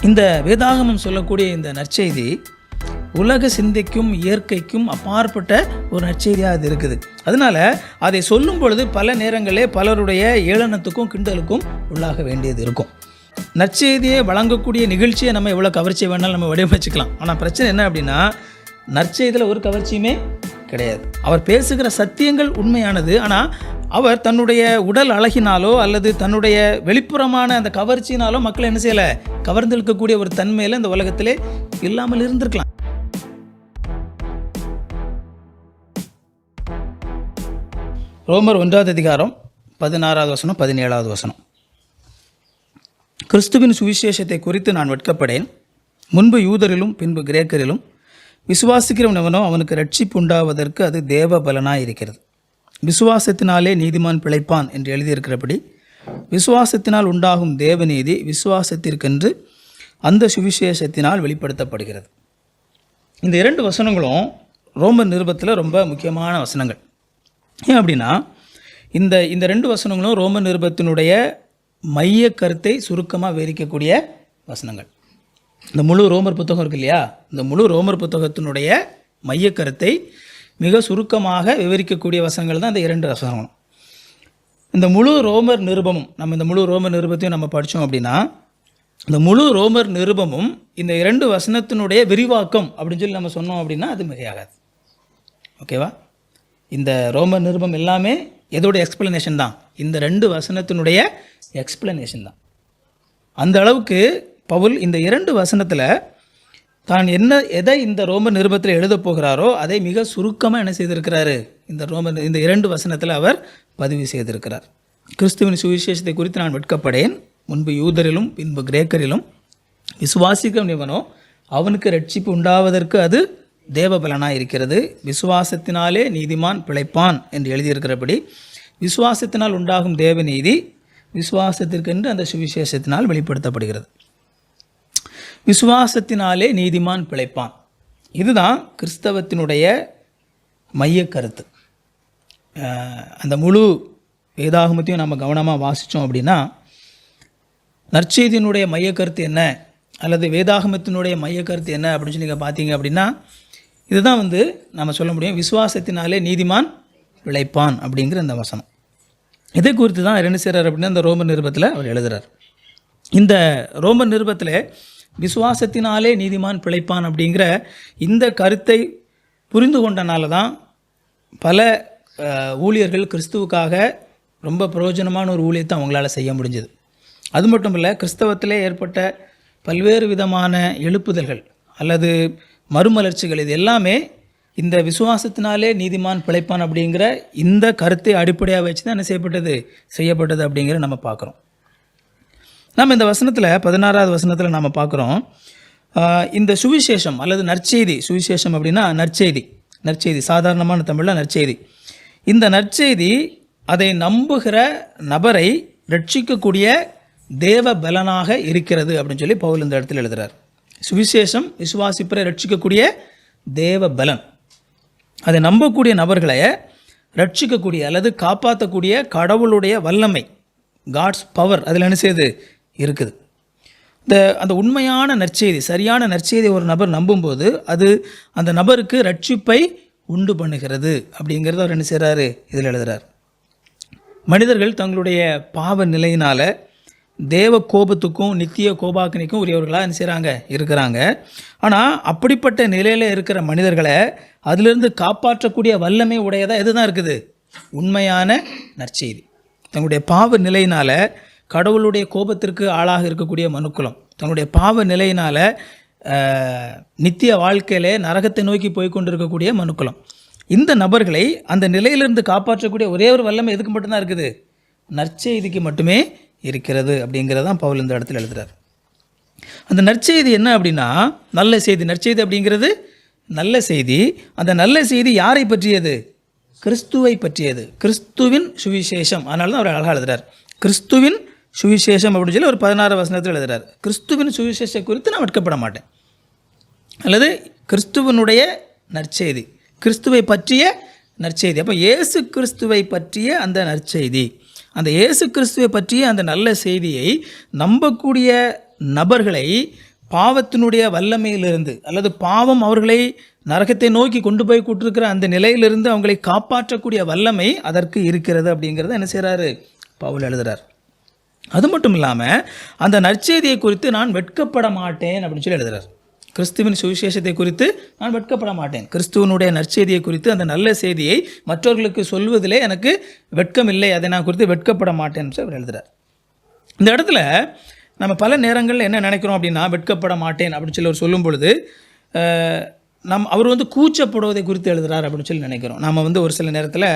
இந்த வேதாகமம் சொல்லக்கூடிய இந்த நற்செய்தி உலக சிந்தைக்கும் இயற்கைக்கும் அப்பாற்பட்ட ஒரு நற்செய்தியாக அது இருக்குது. அதனால் அதை சொல்லும் பொழுது பல நேரங்களே பலருடைய ஏளனத்துக்கும் கிண்டலுக்கும் உள்ளாக வேண்டியது இருக்கும். நற்செய்தியை வழங்கக்கூடிய நிகழ்ச்சியை நம்ம எவ்வளோ கவர்ச்சி வேணாலும் நம்ம வடிவமைச்சிக்கலாம். ஆனால் பிரச்சனை என்ன அப்படின்னா, நற்செய்தியில் ஒரு கவர்ச்சியுமே கிடையாது. அவர் பேசுகிற சத்தியங்கள் உண்மையானது. ஆனால் அவர் தன்னுடைய உடல் அழகினாலோ அல்லது தன்னுடைய வெளிப்புறமான அந்த கவர்ச்சியினாலோ மக்களை என்ன செய்யலை, கவர்ந்தெழுக்கக்கூடிய ஒரு தன்மையில் இந்த உலகத்திலே இல்லாமல் இருந்திருக்கலாம். ரோமர் 1 அதிகாரம் 16 வசனம் 17 வசனம். கிறிஸ்துவின் சுவிசேஷத்தை குறித்து நான் வெட்கப்படேன். முன்பு யூதரிலும் பின்பு கிரேக்கரிலும் விசுவாசிக்கிறவன் எவனோ அவனுக்கு ரட்சிப்பு உண்டாவதற்கு அது தேவ பலனாய் இருக்கிறது. விசுவாசத்தினாலே நீதிமான் பிழைப்பான் என்று எழுதியிருக்கிறபடி விசுவாசத்தினால் உண்டாகும் தேவநீதி விசுவாசத்திற்கென்று அந்த சுவிசேஷத்தினால் வெளிப்படுத்தப்படுகிறது. இந்த 2 வசனங்களும் ரோமர் நிருபத்தில் ரொம்ப முக்கியமான வசனங்கள். ஏன் அப்படின்னா, இந்த 2 வசனங்களும் ரோமர் நிருபத்தினுடைய மைய கருத்தை சுருக்கமாக விவரிக்கக்கூடிய வசனங்கள். இந்த முழு ரோமர் புத்தகம் இருக்கு இல்லையா, இந்த முழு ரோமர் புத்தகத்தினுடைய மைய கருத்தை மிக சுருக்கமாக விவரிக்கக்கூடிய வசனங்கள் தான் இந்த 2 வசனங்களும். இந்த முழு ரோமர் நிருபமும் இந்த முழு ரோமர் நிருபத்தையும் நம்ம படித்தோம் அப்படின்னா, இந்த முழு ரோமர் நிருபமும் இந்த 2 வசனத்தினுடைய விரிவாக்கம் அப்படின்னு சொல்லி நம்ம சொன்னோம் அப்படின்னா அது மிகையாகாது. ஓகேவா? இந்த ரோமர் நிருபம் எல்லாமே எதோடைய எக்ஸ்பிளனேஷன் தான், இந்த 2 வசனத்தினுடைய எக்ஸ்பிளனேஷன் தான். அந்த அளவுக்கு பவுல் இந்த 2 வசனத்தில் தான் எதை இந்த ரோமர் நிருபத்தில் எழுத போகிறாரோ அதை மிக சுருக்கமாக என்ன செய்திருக்கிறாரு, இந்த 2 வசனத்தில் அவர் பதிவு செய்திருக்கிறார். கிறிஸ்துவின் சுவிசேஷத்தை குறித்து நான் வெட்கப்படேன். முன்பு யூதரிலும் பின்பு கிரேக்கரிலும் விசுவாசிக்கும் எவனோ அவனுக்கு ரட்சிப்பு உண்டாவதற்கு அது தேவபலனாக இருக்கிறது. விசுவாசத்தினாலே நீதிமான் பிழைப்பான் என்று எழுதியிருக்கிறபடி விசுவாசத்தினால் உண்டாகும் தேவநீதி விசுவாசத்திற்கென்று அந்த சுவிசேஷத்தினால் வெளிப்படுத்தப்படுகிறது. விசுவாசத்தினாலே நீதிமான் பிழைப்பான், இதுதான் கிறிஸ்தவத்தினுடைய மைய கருத்து. அந்த முழு வேதாகமத்தையும் நம்ம கவனமாக வாசித்தோம் அப்படின்னா, நற்செய்தியினுடைய மைய கருத்து என்ன அல்லது வேதாகமத்தினுடைய மைய கருத்து என்ன அப்படின்னு சொல்லி நீங்கள் பார்த்தீங்க அப்படின்னா, இதுதான் நம்ம சொல்ல முடியும். விசுவாசத்தினாலே நீதிமான் பிழைப்பான் அப்படிங்கிற இந்த வசனம். இதை குறித்து தான் என்ன செய்கிறார் அப்படின்னா, இந்த ரோமர் நிருபத்தில் அவர் எழுதுகிறார். இந்த ரோமர் நிருபத்தில் விசுவாசத்தினாலே நீதிமான் பிழைப்பான் அப்படிங்கிற இந்த கருத்தை புரிந்து கொண்டனால தான் பல ஊழியர்கள் கிறிஸ்துவுக்காக ரொம்ப பிரயோஜனமான ஒரு ஊழியத்தை அவங்களால செய்ய முடிஞ்சது. அது மட்டும் இல்லை, கிறிஸ்தவத்திலே ஏற்பட்ட பல்வேறு விதமான எழுப்புதல்கள் அல்லது மறுமலர்ச்சிகள் இது எல்லாமே இந்த விசுவாசத்தினாலே நீதிமான் பிழைப்பான் அப்படிங்கிற இந்த கருத்தை அடிப்படையாக வச்சு தான் என்ன செய்யப்பட்டது அப்படிங்கிற நம்ம பார்க்குறோம். நம்ம இந்த வசனத்தில் 16வது வசனத்தில் நம்ம பார்க்குறோம், இந்த சுவிசேஷம் அல்லது நற்செய்தி. சுவிசேஷம் அப்படின்னா நற்செய்தி சாதாரணமான தமிழில் நற்செய்தி. இந்த நற்செய்தி அதை நம்புகிற நபரை ரட்சிக்கக்கூடிய தேவ பலனாக இருக்கிறது அப்படின்னு சொல்லி பவுல் இந்த இடத்துல எழுதுகிறார். சுவிசேஷம் விசுவாசிப்பரை ரட்சிக்கக்கூடிய தேவ பலன், அதை நம்பக்கூடிய நபர்களை ரட்சிக்கக்கூடிய அல்லது காப்பாற்றக்கூடிய கடவுளுடைய வல்லமை, காட்ஸ் பவர் அதில் என்ன செய்யுது இருக்குது. அந்த உண்மையான நற்செய்தி, சரியான நற்செய்தி ஒரு நபர் நம்பும்போது அது அந்த நபருக்கு ரட்சிப்பை உண்டு பண்ணுகிறது அப்படிங்கிறத அவர் என்ன செய்கிறாரு, இதில் எழுதுகிறார். மனிதர்கள் தங்களுடைய பாவ நிலையினால் தேவ கோபத்துக்கும் நித்திய கோபாக்கினிக்கும் உரியவர்களாக என்ன செய்கிறாங்க, இருக்கிறாங்க. ஆனால் அப்படிப்பட்ட நிலையில் இருக்கிற மனிதர்களை அதிலிருந்து காப்பாற்றக்கூடிய வல்லமை உடையதாக எது தான் இருக்குது, உண்மையான நற்செய்தி. தங்களுடைய பாவ நிலையினால் கடவுளுடைய கோபத்திற்கு ஆளாக இருக்கக்கூடிய மனுக்குலம், தங்களுடைய பாவ நிலையினால் நித்திய வாழ்க்கையிலே நரகத்தை நோக்கி போய் கொண்டிருக்கக்கூடிய மனுக்குலம், இந்த நபர்களை அந்த நிலையிலிருந்து காப்பாற்றக்கூடிய ஒரே ஒரு வல்லமை எதுக்கு மட்டும்தான் இருக்குது, நற்செய்திக்கு மட்டுமே இருக்கிறது அப்படிங்கிறதான் பவுல் இந்த இடத்துல எழுதுகிறார். அந்த நற்செய்தி என்ன அப்படின்னா நல்ல செய்தி. நற்செய்தி அப்படிங்கிறது நல்ல செய்தி. அந்த நல்ல செய்தி யாரை பற்றியது, கிறிஸ்துவை பற்றியது, கிறிஸ்துவின் சுவிசேஷம். அதனால தான் அவர் அழகாக எழுதுகிறார், கிறிஸ்துவின் சுவிசேஷம் அப்படின்னு சொல்லி ஒரு 16 வசனத்தில் எழுதுகிறார். கிறிஸ்துவின் சுவிசேஷத்தை குறித்து நான் வெட்கப்பட மாட்டேன், அல்லது கிறிஸ்துவனுடைய நற்செய்தி, கிறிஸ்துவை பற்றிய நற்செய்தி. அப்போ இயேசு கிறிஸ்துவை பற்றிய அந்த நற்செய்தி, அந்த இயேசு கிறிஸ்துவை பற்றிய அந்த நல்ல செய்தியை நம்பக்கூடிய நபர்களை பாவத்தினுடைய வல்லமையிலிருந்து அல்லது பாவம் அவர்களை நரகத்தை நோக்கி கொண்டு போய் கூட்டிருக்கிற அந்த நிலையிலிருந்து அவங்களை காப்பாற்றக்கூடிய வல்லமை அதற்கு இருக்கிறது அப்படிங்கிறத என்ன செய்கிறாரு பவுல் எழுதுகிறார். அது மட்டும் இல்லாமல் அந்த நற்செய்தியை குறித்து நான் வெட்கப்பட மாட்டேன் அப்படின்னு சொல்லி எழுதுகிறார். கிறிஸ்துவின் சுவிசேஷத்தை குறித்து நான் வெட்கப்பட மாட்டேன். கிறிஸ்துவனுடைய நற்செய்தியை குறித்து அந்த நல்ல செய்தியை மற்றவர்களுக்கு சொல்வதிலே எனக்கு வெட்கம் இல்லை, அதை நான் குறித்து வெட்கப்பட மாட்டேன் அவர் எழுதுகிறார். இந்த இடத்துல நம்ம பல நேரங்களில் என்ன நினைக்கிறோம் அப்படின்னா, வெட்கப்பட மாட்டேன் அப்படின்னு சொல்லி அவர் சொல்லும் பொழுது அவர் கூச்சப்படுவதை குறித்து எழுதுகிறார் அப்படின்னு சொல்லி நினைக்கிறோம். நம்ம ஒரு சில நேரத்தில்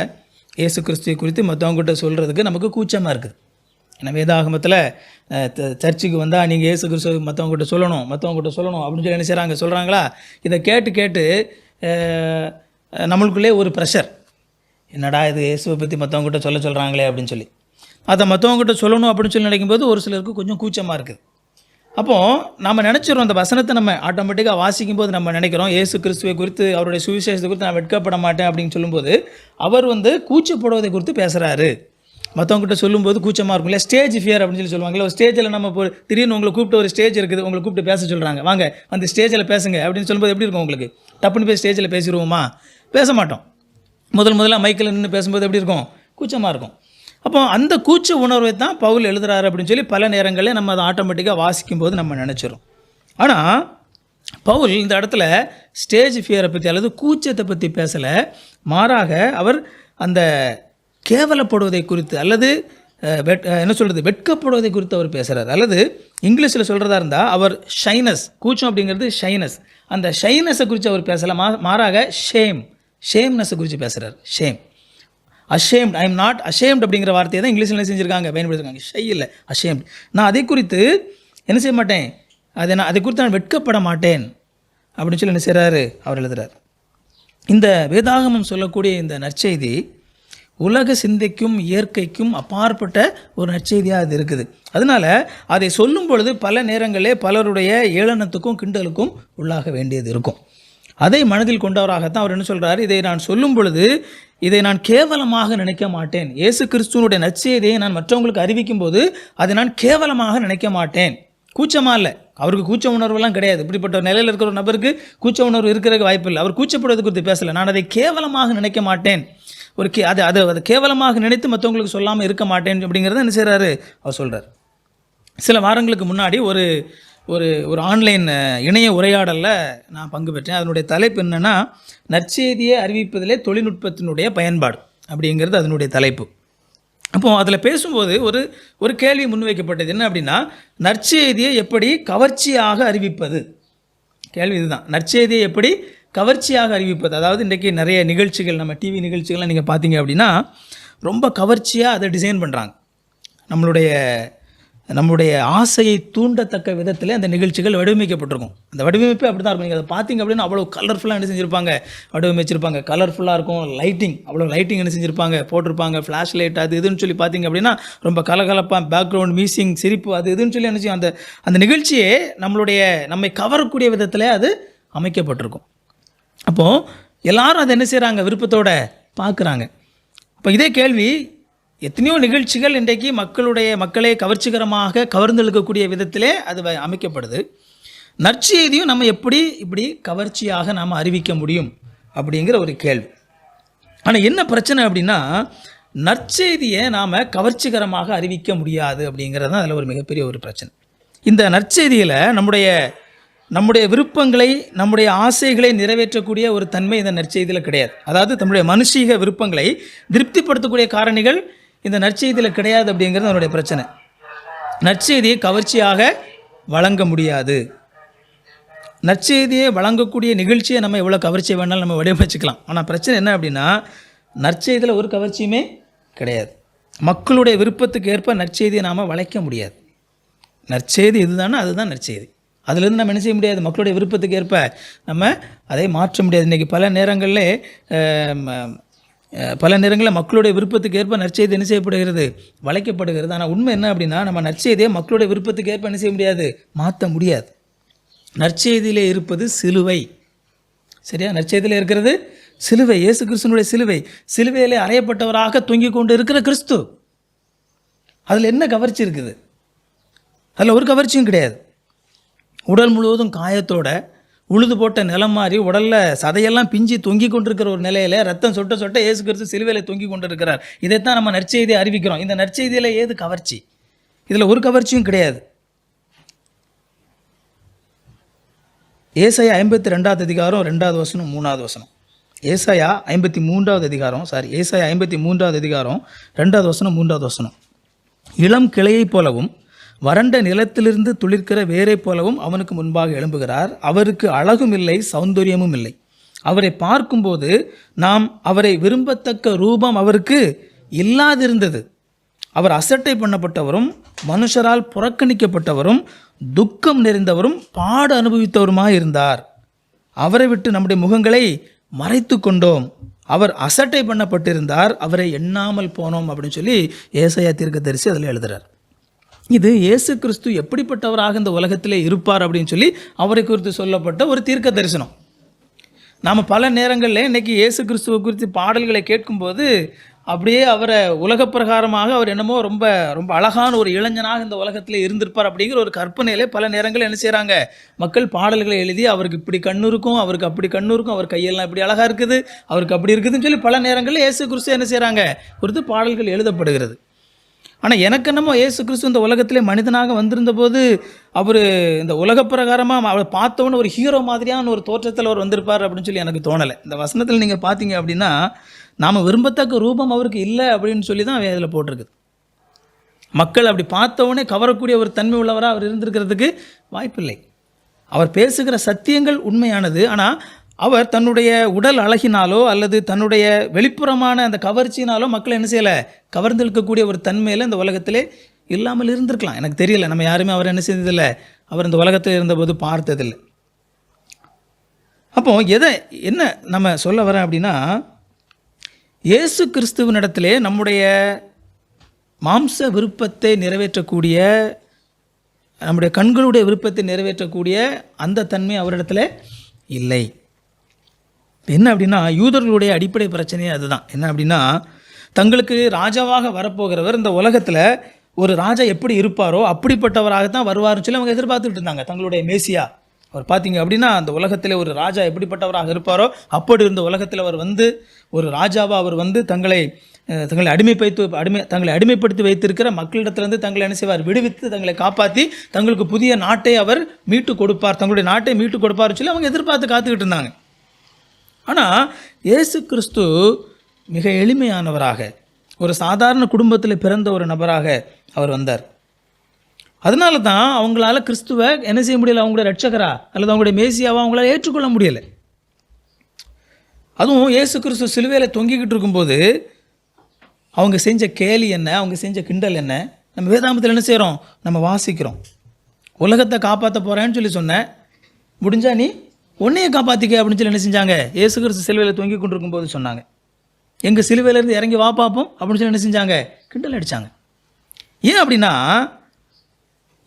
இயேசு கிறிஸ்துவை குறித்து மற்றவங்ககிட்ட சொல்கிறதுக்கு நமக்கு கூச்சமாக இருக்குது. ஏன்னா வேதாகமத்தில் சர்ச்சுக்கு வந்தால் நீங்கள் இயேசு கிறிஸ்துவ மற்றவங்ககிட்ட சொல்லணும் அப்படின்னு சொல்லி என்ன செய்கிறாங்க சொல்கிறாங்களா? இதை கேட்டு நம்மளுக்குள்ளே ஒரு ப்ரெஷர், என்னடா இது இயேசுவை பற்றி மற்றவங்ககிட்ட சொல்கிறாங்களே அப்படின்னு சொல்லி அதை மற்றவங்ககிட்ட சொல்லணும் அப்படின்னு சொல்லி நினைக்கும்போது ஒரு சிலருக்கு கொஞ்சம் கூச்சமாக இருக்குது. அப்போது நம்ம நினச்சிடறோம், அந்த வசனத்தை நம்ம ஆட்டோமேட்டிக்காக வாசிக்கும் போது நம்ம நினைக்கிறோம் இயேசு கிறிஸ்துவை குறித்து அவருடைய சுவிசேஷத்தை குறித்து நான் வெட்கப்பட மாட்டேன் அப்படின்னு சொல்லும்போது அவர் கூச்சப்படுவதை குறித்து பேசுகிறாரு. மற்றவங்ககிட்ட சொல்லும்போது கூச்சமாக இருக்கும் இல்லையா, ஸ்டேஜ் ஃபியர் அப்படின்னு சொல்லி சொல்லுவாங்களே. ஒரு ஸ்டேஜில் நம்ம திடீர்னு உங்களை கூப்பிட்டு ஒரு ஸ்டேஜ் இருக்குது, உங்களை கூப்பிட்டு பேச சொல்கிறாங்க, வாங்க அந்த ஸ்டேஜில் பேசுங்க அப்படின்னு சொல்லும்போது எப்படி இருக்கும் உங்களுக்கு? டப்புன்னு போய் ஸ்டேஜில் பேசிடுவோமா? பேச மாட்டோம். முதல்ல மைக்கில் நின்று பேசும்போது எப்படி இருக்கும்? கூச்சமாக இருக்கும். அப்போ அந்த கூச்ச உணர்வை தான் பவுல் எழுதுகிறாரு அப்படின்னு சொல்லி பல நேரங்களில் நம்ம அதை ஆட்டோமேட்டிக்காக வாசிக்கும்போது நம்ம நினச்சிரும். ஆனால் பவுல் இந்த இடத்துல ஸ்டேஜ் ஃபியரை பற்றி அல்லது கூச்சத்தை பற்றி பேசலை, மாறாக அவர் அந்த கேவலப்படுவதை குறித்து அல்லது வெட்கப்படுவதை குறித்து அவர் பேசுகிறார். அல்லது இங்கிலீஷில் சொல்கிறதா இருந்தால் அவர் ஷைனஸ், கூச்சம் அப்படிங்கிறது ஷைனஸ், அந்த ஷைனஸை குறித்து அவர் பேசலை, மாறாக ஷேம்னஸை குறித்து பேசுகிறார். Ashamed, I am not ashamed அப்படிங்கிற வார்த்தையை தான் இங்கிலீஷில் என்ன செஞ்சுருக்காங்க, பயன்படுத்திருக்காங்க. ஷை இல்லை, அஷேம்ட். நான் அதை குறித்து என்ன செய்ய மாட்டேன், அதை குறித்து நான் வெட்கப்பட மாட்டேன் அப்படின்னு சொல்லி என்ன செய்கிறாரு அவர் எழுதுகிறார். இந்த வேதாகமம் சொல்லக்கூடிய இந்த நற்செய்தி உலக சிந்தைக்கும் இயற்கைக்கும் அப்பாற்பட்ட ஒரு நற்செய்தியாக அது இருக்குது. அதனால் அதை சொல்லும் பொழுது பல நேரங்களிலே பலருடைய ஏளனத்துக்கும் கிண்டலுக்கும் உள்ளாக வேண்டியது இருக்கும். அதை மனதில் கொண்டவராகத்தான் அவர் என்ன சொல்கிறார், இதை நான் சொல்லும் பொழுது இதை நான் கேவலமாக நினைக்க மாட்டேன். இயேசு கிறிஸ்துவனுடைய நற்செய்தியை நான் மற்றவங்களுக்கு அறிவிக்கும் போது அதை நான் கேவலமாக நினைக்க மாட்டேன். கூச்சமாக இல்லை, அவருக்கு கூச்ச உணர்வுலாம் கிடையாது. இப்படிப்பட்ட நிலையில் இருக்கிற ஒரு நபருக்கு கூச்ச உணர்வு இருக்கிறதுக்கு வாய்ப்பு இல்லை. அவர் கூச்சப்படுவது குறித்து பேசலை. நான் அதை கேவலமாக நினைக்க மாட்டேன், அதை கேவலமாக நினைத்து மற்றவங்களுக்கு சொல்லாமல் இருக்க மாட்டேன் அப்படிங்கிறத என்ன செய்கிறாரு அவர் சொல்கிறார். சில வாரங்களுக்கு முன்னாடி ஒரு ஒரு ஆன்லைன் இணைய உரையாடலில் நான் பங்கு பெற்றேன். அதனுடைய தலைப்பு என்னென்னா, நற்செய்தியை அறிவிப்பதிலே தொழில்நுட்பத்தினுடைய பயன்பாடு அப்படிங்கிறது அதனுடைய தலைப்பு. அப்போது அதில் பேசும்போது ஒரு கேள்வி முன்வைக்கப்பட்டது. என்ன அப்படின்னா, நற்செய்தியை எப்படி கவர்ச்சியாக அறிவிப்பது? கேள்வி இதுதான், நற்செய்தியை எப்படி கவர்ச்சியாக அறிவிப்பது. அதாவது இன்றைக்கி நிறைய நிகழ்ச்சிகள், நம்ம டிவி நிகழ்ச்சிகள்லாம் நீங்கள் பார்த்தீங்க அப்படின்னா ரொம்ப கவர்ச்சியாக அதை டிசைன் பண்ணுறாங்க. நம்முடைய ஆசையை தூண்டத்தக்க விதத்தில் அந்த நிகழ்ச்சிகள் வடிவமைக்கப்பட்டிருக்கும். அந்த வடிவமைப்பு அப்படி தான் இருக்கும். நீங்கள் அதை பார்த்தீங்க அப்படின்னா அவ்வளோ கலர்ஃபுல்லாக என்ன செஞ்சுருப்பாங்க, வடிவமைச்சிருப்பாங்க. கலர்ஃபுல்லாக இருக்கும், அவ்வளோ லைட்டிங் என்ன செஞ்சுருப்பாங்க, போட்டிருப்பாங்க, ஃப்ளாஷ் லைட் அது இதுன்னு சொல்லி பார்த்தீங்க அப்படின்னா ரொம்ப கலகலப்பாக பேக்ரவுண்ட் மியூசிக், சிரிப்பு அது இதுன்னு சொல்லி என்ன செய்யும், அந்த நிகழ்ச்சியே நம்மை கவரக்கூடிய விதத்தில் அது அமைக்கப்பட்டிருக்கும். அப்போது எல்லாரும் அதை என்ன செய்கிறாங்க, விருப்பத்தோடு பார்க்குறாங்க. அப்போ இதே கேள்வி, எத்தனையோ நிகழ்ச்சிகள் இன்றைக்கு மக்களை கவர்ச்சிகரமாக கவர்ந்தெழுக்கக்கூடிய விதத்திலே அது அமைக்கப்படுது. நற்செய்தியும் நம்ம இப்படி கவர்ச்சியாக நாம் அறிவிக்க முடியும் அப்படிங்கிற ஒரு கேள்வி. ஆனால் என்ன பிரச்சனை அப்படின்னா, நற்செய்தியை நாம் கவர்ச்சிகரமாக அறிவிக்க முடியாது அப்படிங்கிறது தான் அதில் ஒரு மிகப்பெரிய ஒரு பிரச்சனை. இந்த நற்செய்தியில் நம்முடைய விருப்பங்களை, நம்முடைய ஆசைகளை நிறைவேற்றக்கூடிய ஒரு தன்மை இந்த நற்செய்தியில் கிடையாது. அதாவது நம்முடைய மனுஷீக விருப்பங்களை திருப்திப்படுத்தக்கூடிய காரணிகள் இந்த நற்செய்தியில் கிடையாது அப்படிங்கிறது அதனுடைய பிரச்சனை. நற்செய்தியை கவர்ச்சியாக வழங்க முடியாது. நற்செய்தியை வழங்கக்கூடிய நிகழ்ச்சியை நம்ம எவ்வளோ கவர்ச்சி வேணாலும் நம்ம வடிவமைச்சிக்கலாம். ஆனால் பிரச்சனை என்ன அப்படின்னா, நற்செய்தியில் ஒரு கவர்ச்சியுமே கிடையாது. மக்களுடைய விருப்பத்துக்கு ஏற்ப நற்செய்தியை நாம் வளைக்க முடியாது. நற்செய்தி இதுதானே, அதுதான் நற்செய்தி. அதிலிருந்து நம்ம என்ன செய்ய முடியாது, மக்களுடைய விருப்பத்துக்கு ஏற்ப நம்ம அதை மாற்ற முடியாது. இன்றைக்கி பல நேரங்களில் மக்களுடைய விருப்பத்துக்கு ஏற்ப நற்செய்தி என்ன செய்யப்படுகிறது, வளைக்கப்படுகிறது. ஆனால் உண்மை என்ன அப்படின்னா, நம்ம நற்செய்தியை மக்களுடைய விருப்பத்துக்கு ஏற்ப என்ன செய்ய முடியாது, மாற்ற முடியாது. நற்செய்தியிலே இருப்பது சிலுவை, சரியா? நற்செய்தியில் இருக்கிறது சிலுவை, இயேசு கிறிஸ்துனுடைய சிலுவை. சிலுவையிலே அறையப்பட்டவராக தொங்கிக் கொண்டு இருக்கிற கிறிஸ்து. அதில் என்ன கவர்ச்சி இருக்குது? அதில் ஒரு கவர்ச்சியும் கிடையாது. உடல் முழுவதும் காயத்தோட, உழுது போட்ட நிலம் மாதிரி உடலில் சதையெல்லாம் பிஞ்சு தொங்கி கொண்டிருக்கிற ஒரு நிலையில் ரத்தம் சொட்ட சொட்ட இயேசு கிறிஸ்து சிலுவையில் தொங்கி கொண்டிருக்கிறார். இதைத்தான் நம்ம நற்செய்தியை அறிவிக்கிறோம். இந்த நற்செய்தியில் ஏது கவர்ச்சி? இதில் ஒரு கவர்ச்சியும் கிடையாது. ஏசாயா 52 அதிகாரம் 2வது வசனம் 3வது வசனம். ஏசாயா 53வது அதிகாரம் ஏசாயா 53வது அதிகாரம் 2வது வசனம் 3வது வசனம். இளம் கிளையைப் போலவும் வறண்ட நிலத்திலிருந்து துளிர்க்கிற வேரைப் போலவும் அவனுக்கு முன்பாக எழும்புகிறார். அவருக்கு அழகும் இல்லை, சௌந்தரியமும் இல்லை. அவரை பார்க்கும்போது நாம் அவரை விரும்பத்தக்க ரூபம் அவருக்கு இல்லாதிருந்தது. அவர் அசட்டை பண்ணப்பட்டவரும் மனுஷரால் புறக்கணிக்கப்பட்டவரும் துக்கம் நிறைந்தவரும் பாடு அனுபவித்தவருமாய் இருந்தார். அவரை விட்டு நம்முடைய முகங்களை மறைத்து கொண்டோம். அவர் அசட்டை பண்ணப்பட்டிருந்தார், அவரை எண்ணாமல் போனோம் அப்படின்னு சொல்லி ஏசாயா தீர்க்கதரிசி அதில் எழுதுகிறார். இது இயேசு கிறிஸ்து எப்படிப்பட்டவராக இந்த உலகத்திலே இருப்பார் அப்படின்னு சொல்லி அவரை குறித்து சொல்லப்பட்ட ஒரு தீர்க்க தரிசனம். நாம் பல நேரங்களில் இன்றைக்கி இயேசு கிறிஸ்துவை குறித்து பாடல்களை கேட்கும்போது அப்படியே அவரை உலக பிரகாரமாக அவர் என்னமோ ரொம்ப ரொம்ப அழகான ஒரு இளைஞனாக இந்த உலகத்தில் இருந்திருப்பார் அப்படிங்கிற ஒரு கற்பனையிலே பல நேரங்கள் என்ன செய்கிறாங்க, மக்கள் பாடல்களை எழுதி அவருக்கு இப்படி கண்ணு இருக்கும், அவருக்கு அப்படி கண்ணு இருக்கும், அவர் கையெல்லாம் இப்படி அழகாக இருக்குது, அவருக்கு அப்படி இருக்குதுன்னு சொல்லி பல நேரங்களில் இயேசு கிறிஸ்து என்ன செய்கிறாங்க குறித்து பாடல்கள் எழுதப்படுகிறது. ஆனால் எனக்கு என்னமோ இயேசு கிறிஸ்து இந்த உலகத்திலே மனிதனாக வந்திருந்த போது அவர் இந்த உலக பிரகாரமாக அவரை பார்த்தவொன்னு ஒரு ஹீரோ மாதிரியான ஒரு தோற்றத்தில் அவர் வந்திருப்பார் அப்படின்னு சொல்லி எனக்கு தோணலை. இந்த வசனத்தில் நீங்கள் பார்த்தீங்க அப்படின்னா நாம் விரும்பத்தக்க ரூபம் அவருக்கு இல்லை அப்படின்னு சொல்லி தான் இதில் போட்டிருக்குது. மக்கள் அப்படி பார்த்தவொடனே கவரக்கூடிய ஒரு தன்மை உள்ளவராக அவர் இருந்திருக்கிறதுக்கு வாய்ப்பில்லை. அவர் பேசுகிற சத்தியங்கள் உண்மையானது. ஆனால் அவர் தன்னுடைய உடல் அழகினாலோ அல்லது தன்னுடைய வெளிப்புறமான அந்த கவர்ச்சியினாலோ மக்களை என்ன செய்யலை, கவர்ந்து இழுக்கக்கூடிய ஒரு தன்மையில் இந்த உலகத்திலே இல்லாமல் இருந்திருக்கலாம். எனக்கு தெரியல, நம்ம யாருமே அவர் என்ன செய்ததில்லை, அவர் இந்த உலகத்தில் இருந்தபோது பார்த்ததில்லை. அப்போ என்ன நம்ம சொல்ல வரேன் அப்படின்னா, இயேசு கிறிஸ்துவனிடத்திலே நம்முடைய மாம்ச விருப்பத்தை நிறைவேற்றக்கூடிய, நம்முடைய கண்களுடைய விருப்பத்தை நிறைவேற்றக்கூடிய அந்த தன்மை அவரிடத்துல இல்லை. என்ன அப்படின்னா, யூதர்களுடைய அடிப்படை பிரச்சனையே அதுதான். என்ன அப்படின்னா, தங்களுக்கு ராஜாவாக வரப்போகிறவர் இந்த உலகத்தில் ஒரு ராஜா எப்படி இருப்பாரோ அப்படிப்பட்டவராகத்தான் வருவார்னு சொல்லி அவங்க எதிர்பார்த்துக்கிட்டு இருந்தாங்க. தங்களுடைய மேசியா அவர் பார்த்தீங்க அப்படின்னா அந்த உலகத்தில் ஒரு ராஜா எப்படிப்பட்டவராக இருப்பாரோ அப்படி இருந்த உலகத்தில் அவர் வந்து ஒரு ராஜாவாக அவர் வந்து தங்களை அடிமைப்படுத்தி வைத்திருக்கிற மக்களிடத்திலிருந்து தங்களை என்ன செய்வார், விடுவித்து தங்களை காப்பாற்றி தங்களுக்கு புதிய நாட்டை அவர் மீட்டு கொடுப்பார், தங்களுடைய நாட்டை மீட்டு கொடுப்பார்னு சொல்லி அவங்க எதிர்பார்த்து காத்துக்கிட்டு இருந்தாங்க. ஆனால் இயேசு கிறிஸ்து மிக எளிமையானவராக ஒரு சாதாரண குடும்பத்தில் பிறந்த ஒரு நபராக அவர் வந்தார். அதனால தான் அவங்களால கிறிஸ்துவை என்ன செய்ய முடியலை, அவங்களுடைய ரட்சகரா அல்லது அவங்களுடைய மேசியாவை அவங்களால ஏற்றுக்கொள்ள முடியலை. அதுவும் இயேசு கிறிஸ்து சிலுவையில் தொங்கிக்கிட்டு இருக்கும்போது அவங்க செஞ்ச கேலி என்ன, அவங்க செஞ்ச கிண்டல் என்ன, நம்ம வேதாமத்தில் என்ன செய்கிறோம், நம்ம வாசிக்கிறோம். உலகத்தை காப்பாற்ற போகிறேன்னு சொல்லி சொன்னேன், முடிஞ்சா நீ உன்னையே காப்பாற்றிக்க அப்படின்னு சொல்லி என்ன செஞ்சாங்க, இயேசு கிறிஸ்து சிலுவையில் தொங்கி கொண்டிருக்கும்போது சொன்னாங்க. எங்கள் சிலுவையிலேருந்து இறங்கி வா பார்ப்போம் அப்படின்னு சொல்லி என்ன செஞ்சாங்க, கிண்டல் அடித்தாங்க. ஏன் அப்படின்னா,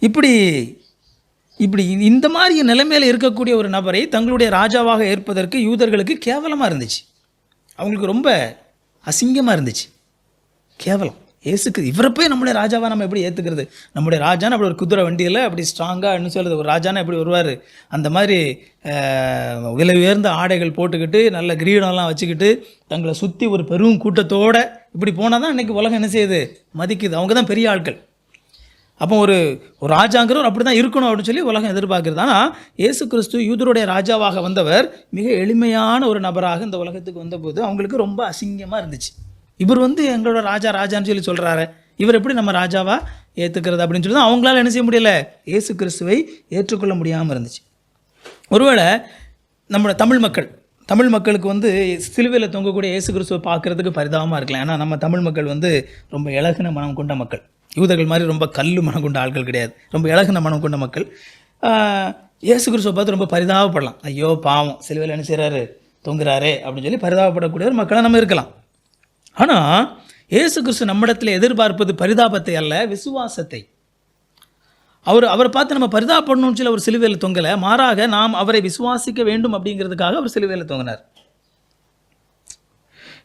இப்படி இந்த மாதிரி நிலைமையில் இருக்கக்கூடிய ஒரு நபரை தங்களுடைய ராஜாவாக ஏற்பதற்கு யூதர்களுக்கு கேவலமாக இருந்துச்சு, அவங்களுக்கு ரொம்ப அசிங்கமாக இருந்துச்சு, கேவலம். ஏசுக்கு இவரை போய் நம்முடைய ராஜாவாக நம்ம எப்படி ஏற்றுக்கிறது, நம்முடைய ராஜான்னு அப்படி ஒரு குதிரை வண்டியில் அப்படி ஸ்ட்ராங்காக என்ன சொல்கிறது, ஒரு ராஜானா எப்படி வருவார், அந்த மாதிரி விலை உயர்ந்த ஆடைகள் போட்டுக்கிட்டு நல்ல கிரீடம்லாம் வச்சுக்கிட்டு தங்களை சுற்றி ஒரு பெரும் கூட்டத்தோடு இப்படி போனால் தான் இன்றைக்கி உலகம் என்ன செய்யுது, மதிக்குது. அவங்க தான் பெரிய ஆட்கள். அப்போ ஒரு ராஜாங்கிறவர் அப்படி தான் இருக்கணும் அப்படின்னு சொல்லி உலகம் எதிர்பார்க்குறது. ஆனால் இயேசு கிறிஸ்து யூதருடைய ராஜாவாக வந்தவர் மிக எளிமையான ஒரு நபராக இந்த உலகத்துக்கு வந்தபோது அவங்களுக்கு ரொம்ப அசிங்கமாக இருந்துச்சு. இவர் வந்து எங்களோட ராஜான்னு சொல்லி சொல்கிறாரு, இவர் எப்படி நம்ம ராஜாவாக ஏற்றுக்கிறது அப்படின்னு சொல்லி தான் அவங்களால என்ன செய்ய முடியலை, இயேசு கிறிஸ்துவை ஏற்றுக்கொள்ள முடியாமல் இருந்துச்சு. ஒருவேளை நம்மளோட தமிழ் மக்களுக்கு வந்து சிலுவையில் தொங்கக்கூடிய இயேசு கிறிஸ்துவை பார்க்குறதுக்கு பரிதாபமாக இருக்கலாம். ஏன்னா நம்ம தமிழ் மக்கள் வந்து ரொம்ப இலகுன மனம் கொண்ட மக்கள், யூதர்கள் மாதிரி ரொம்ப கல்லு மனம் கொண்ட ஆட்கள் கிடையாது, ரொம்ப இலகுன மனம் கொண்ட மக்கள். இயேசு கிறிஸ்துவை பார்த்து ரொம்ப பரிதாபப்படலாம், ஐயோ பாவம் சிலுவையில் என்ன செய்கிறாரு, தொங்குறாரே அப்படின்னு சொல்லி பரிதாபப்படக்கூடிய ஒரு மக்களாக நம்ம இருக்கலாம். ஆனால் இயேசு கிறிஸ்து நம்மிடத்தில் எதிர்பார்ப்பது பரிதாபத்தை அல்ல, விசுவாசத்தை. அவரை பார்த்து நம்ம பரிதாபப்படணும்னு சொல்லி அவர் சிலுவையில் தொங்கலை, மாறாக நாம் அவரை விசுவாசிக்க வேண்டும் அப்படிங்கிறதுக்காக அவர் சிலுவையில் தொங்கினார்.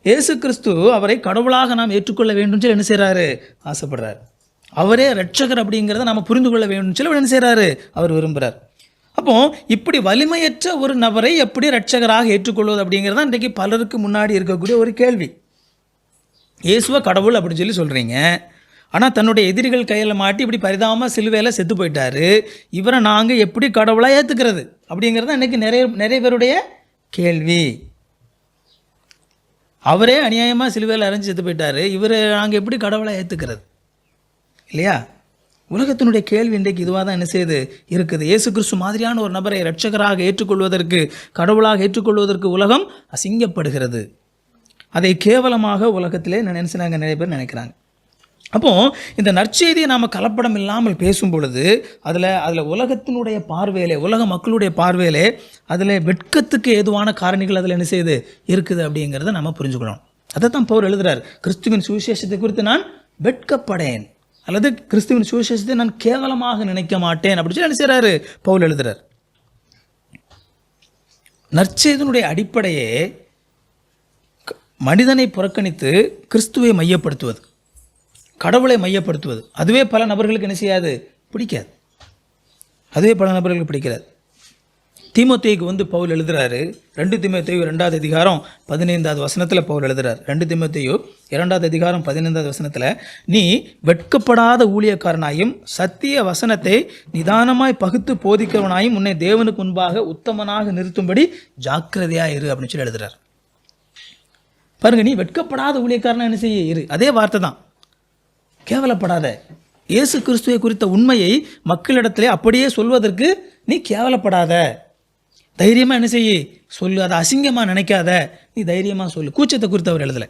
இயேசு கிறிஸ்து அவரை கடவுளாக நாம் ஏற்றுக்கொள்ள வேண்டும் சொல்லி என்ன செய்கிறாரு, ஆசைப்படுறார். அவரே ரட்சகர் அப்படிங்கிறத நாம் புரிந்து கொள்ள வேண்டும் சொல்லி என்ன செய்கிறாரு, அவர் விரும்புகிறார். அப்போ இப்படி வலிமையற்ற ஒரு நபரை எப்படி இரட்சகராக ஏற்றுக்கொள்வது அப்படிங்கிறது தான் இன்றைக்கு பலருக்கு முன்னாடி இருக்கக்கூடிய ஒரு கேள்வி. இயேசுவை கடவுள் அப்படின்னு சொல்லி சொல்கிறீங்க, ஆனால் தன்னுடைய எதிரிகள் கையில் மாட்டி இப்படி பரிதாபமாக சிலுவையில் செத்து போயிட்டாரு, இவரை நாங்கள் எப்படி கடவுளாக ஏற்றுக்கிறது அப்படிங்கிறது தான் இன்றைக்கி நிறைய பேருடைய கேள்வி. அவரே அநியாயமாக சிலுவையில் அரைஞ்சி செத்து போயிட்டாரு, இவரை நாங்கள் எப்படி கடவுளாக ஏற்றுக்கிறது இல்லையா? உலகத்தினுடைய கேள்வி இன்றைக்கு இதுவாக தான் என்ன செய்யுது இருக்குது. இயேசு கிறிஸ்து மாதிரியான ஒரு நபரை இரட்சகராக ஏற்றுக்கொள்வதற்கு, கடவுளாக ஏற்றுக்கொள்வதற்கு உலகம் அசிங்கப்படுகிறது. அதை கேவலமாக உலகத்திலே நினைச்சாங்க, நிறைய பேர் நினைக்கிறாங்க. அப்போது இந்த நற்செய்தியை நாம் கலப்படம் இல்லாமல் பேசும் பொழுது அதில் உலகத்தினுடைய பார்வையிலே, உலக மக்களுடைய பார்வையிலே அதில் வெட்கத்துக்கு ஏதுவான காரணிகள் அதில் என்ன செய்யுது இருக்குது அப்படிங்கிறத நம்ம புரிஞ்சுக்கணும். அதை தான் பவுல் எழுதுகிறார், கிறிஸ்துவின் சுவிசேஷத்தை குறித்து நான் வெட்கப்படேன், அல்லது கிறிஸ்துவின் சுவிசேஷத்தை நான் கேவலமாக நினைக்க மாட்டேன் அப்படின்னு சொல்லி என்ன செய்கிறாரு பவுல் எழுதுகிறார். நற்செய்தியினுடைய அடிப்படையே மனிதனை புறக்கணித்து கிறிஸ்துவை மையப்படுத்துவது, கடவுளை மையப்படுத்துவது. அதுவே பல நபர்களுக்கு என்ன செய்யாது, பிடிக்காது. அதுவே பல நபர்களுக்கு பிடிக்காது. தீமோத்தேயுக்கு பவுல் எழுதுகிறாரு, 2 தீமோத்தேயு 2வது அதிகாரம் 15வது வசனத்தில் பவுல் எழுதுகிறார். 2 தீமோத்தேயு 2வது அதிகாரம் 15வது வசனத்தில், நீ வெட்கப்படாத ஊழியக்காரனாயும் சத்திய வசனத்தை நிதானமாய் பகுத்து போதிக்கிறவனாயும் உன்னை தேவனுக்கு முன்பாக உத்தமனாக நிறுத்தும்படி ஜாக்கிரதையாக இரு அப்படின்னு சொல்லி எழுதுகிறார். பாருங்க, நீ வெட்கப்படாத ஊழியக்காரனா என்ன செய்ய இரு. அதே வார்த்தை தான், கேவலப்படாத. இயேசு கிறிஸ்துவை குறித்த உண்மையை மக்களிடத்திலே அப்படியே சொல்வதற்கு நீ கேவலப்படாத, தைரியமாக என்ன செய்ய சொல்லு, அதை அசிங்கமாக நினைக்காத, நீ தைரியமாக சொல்லு. கூச்சத்தை குறித்து அவர் எழுதலை,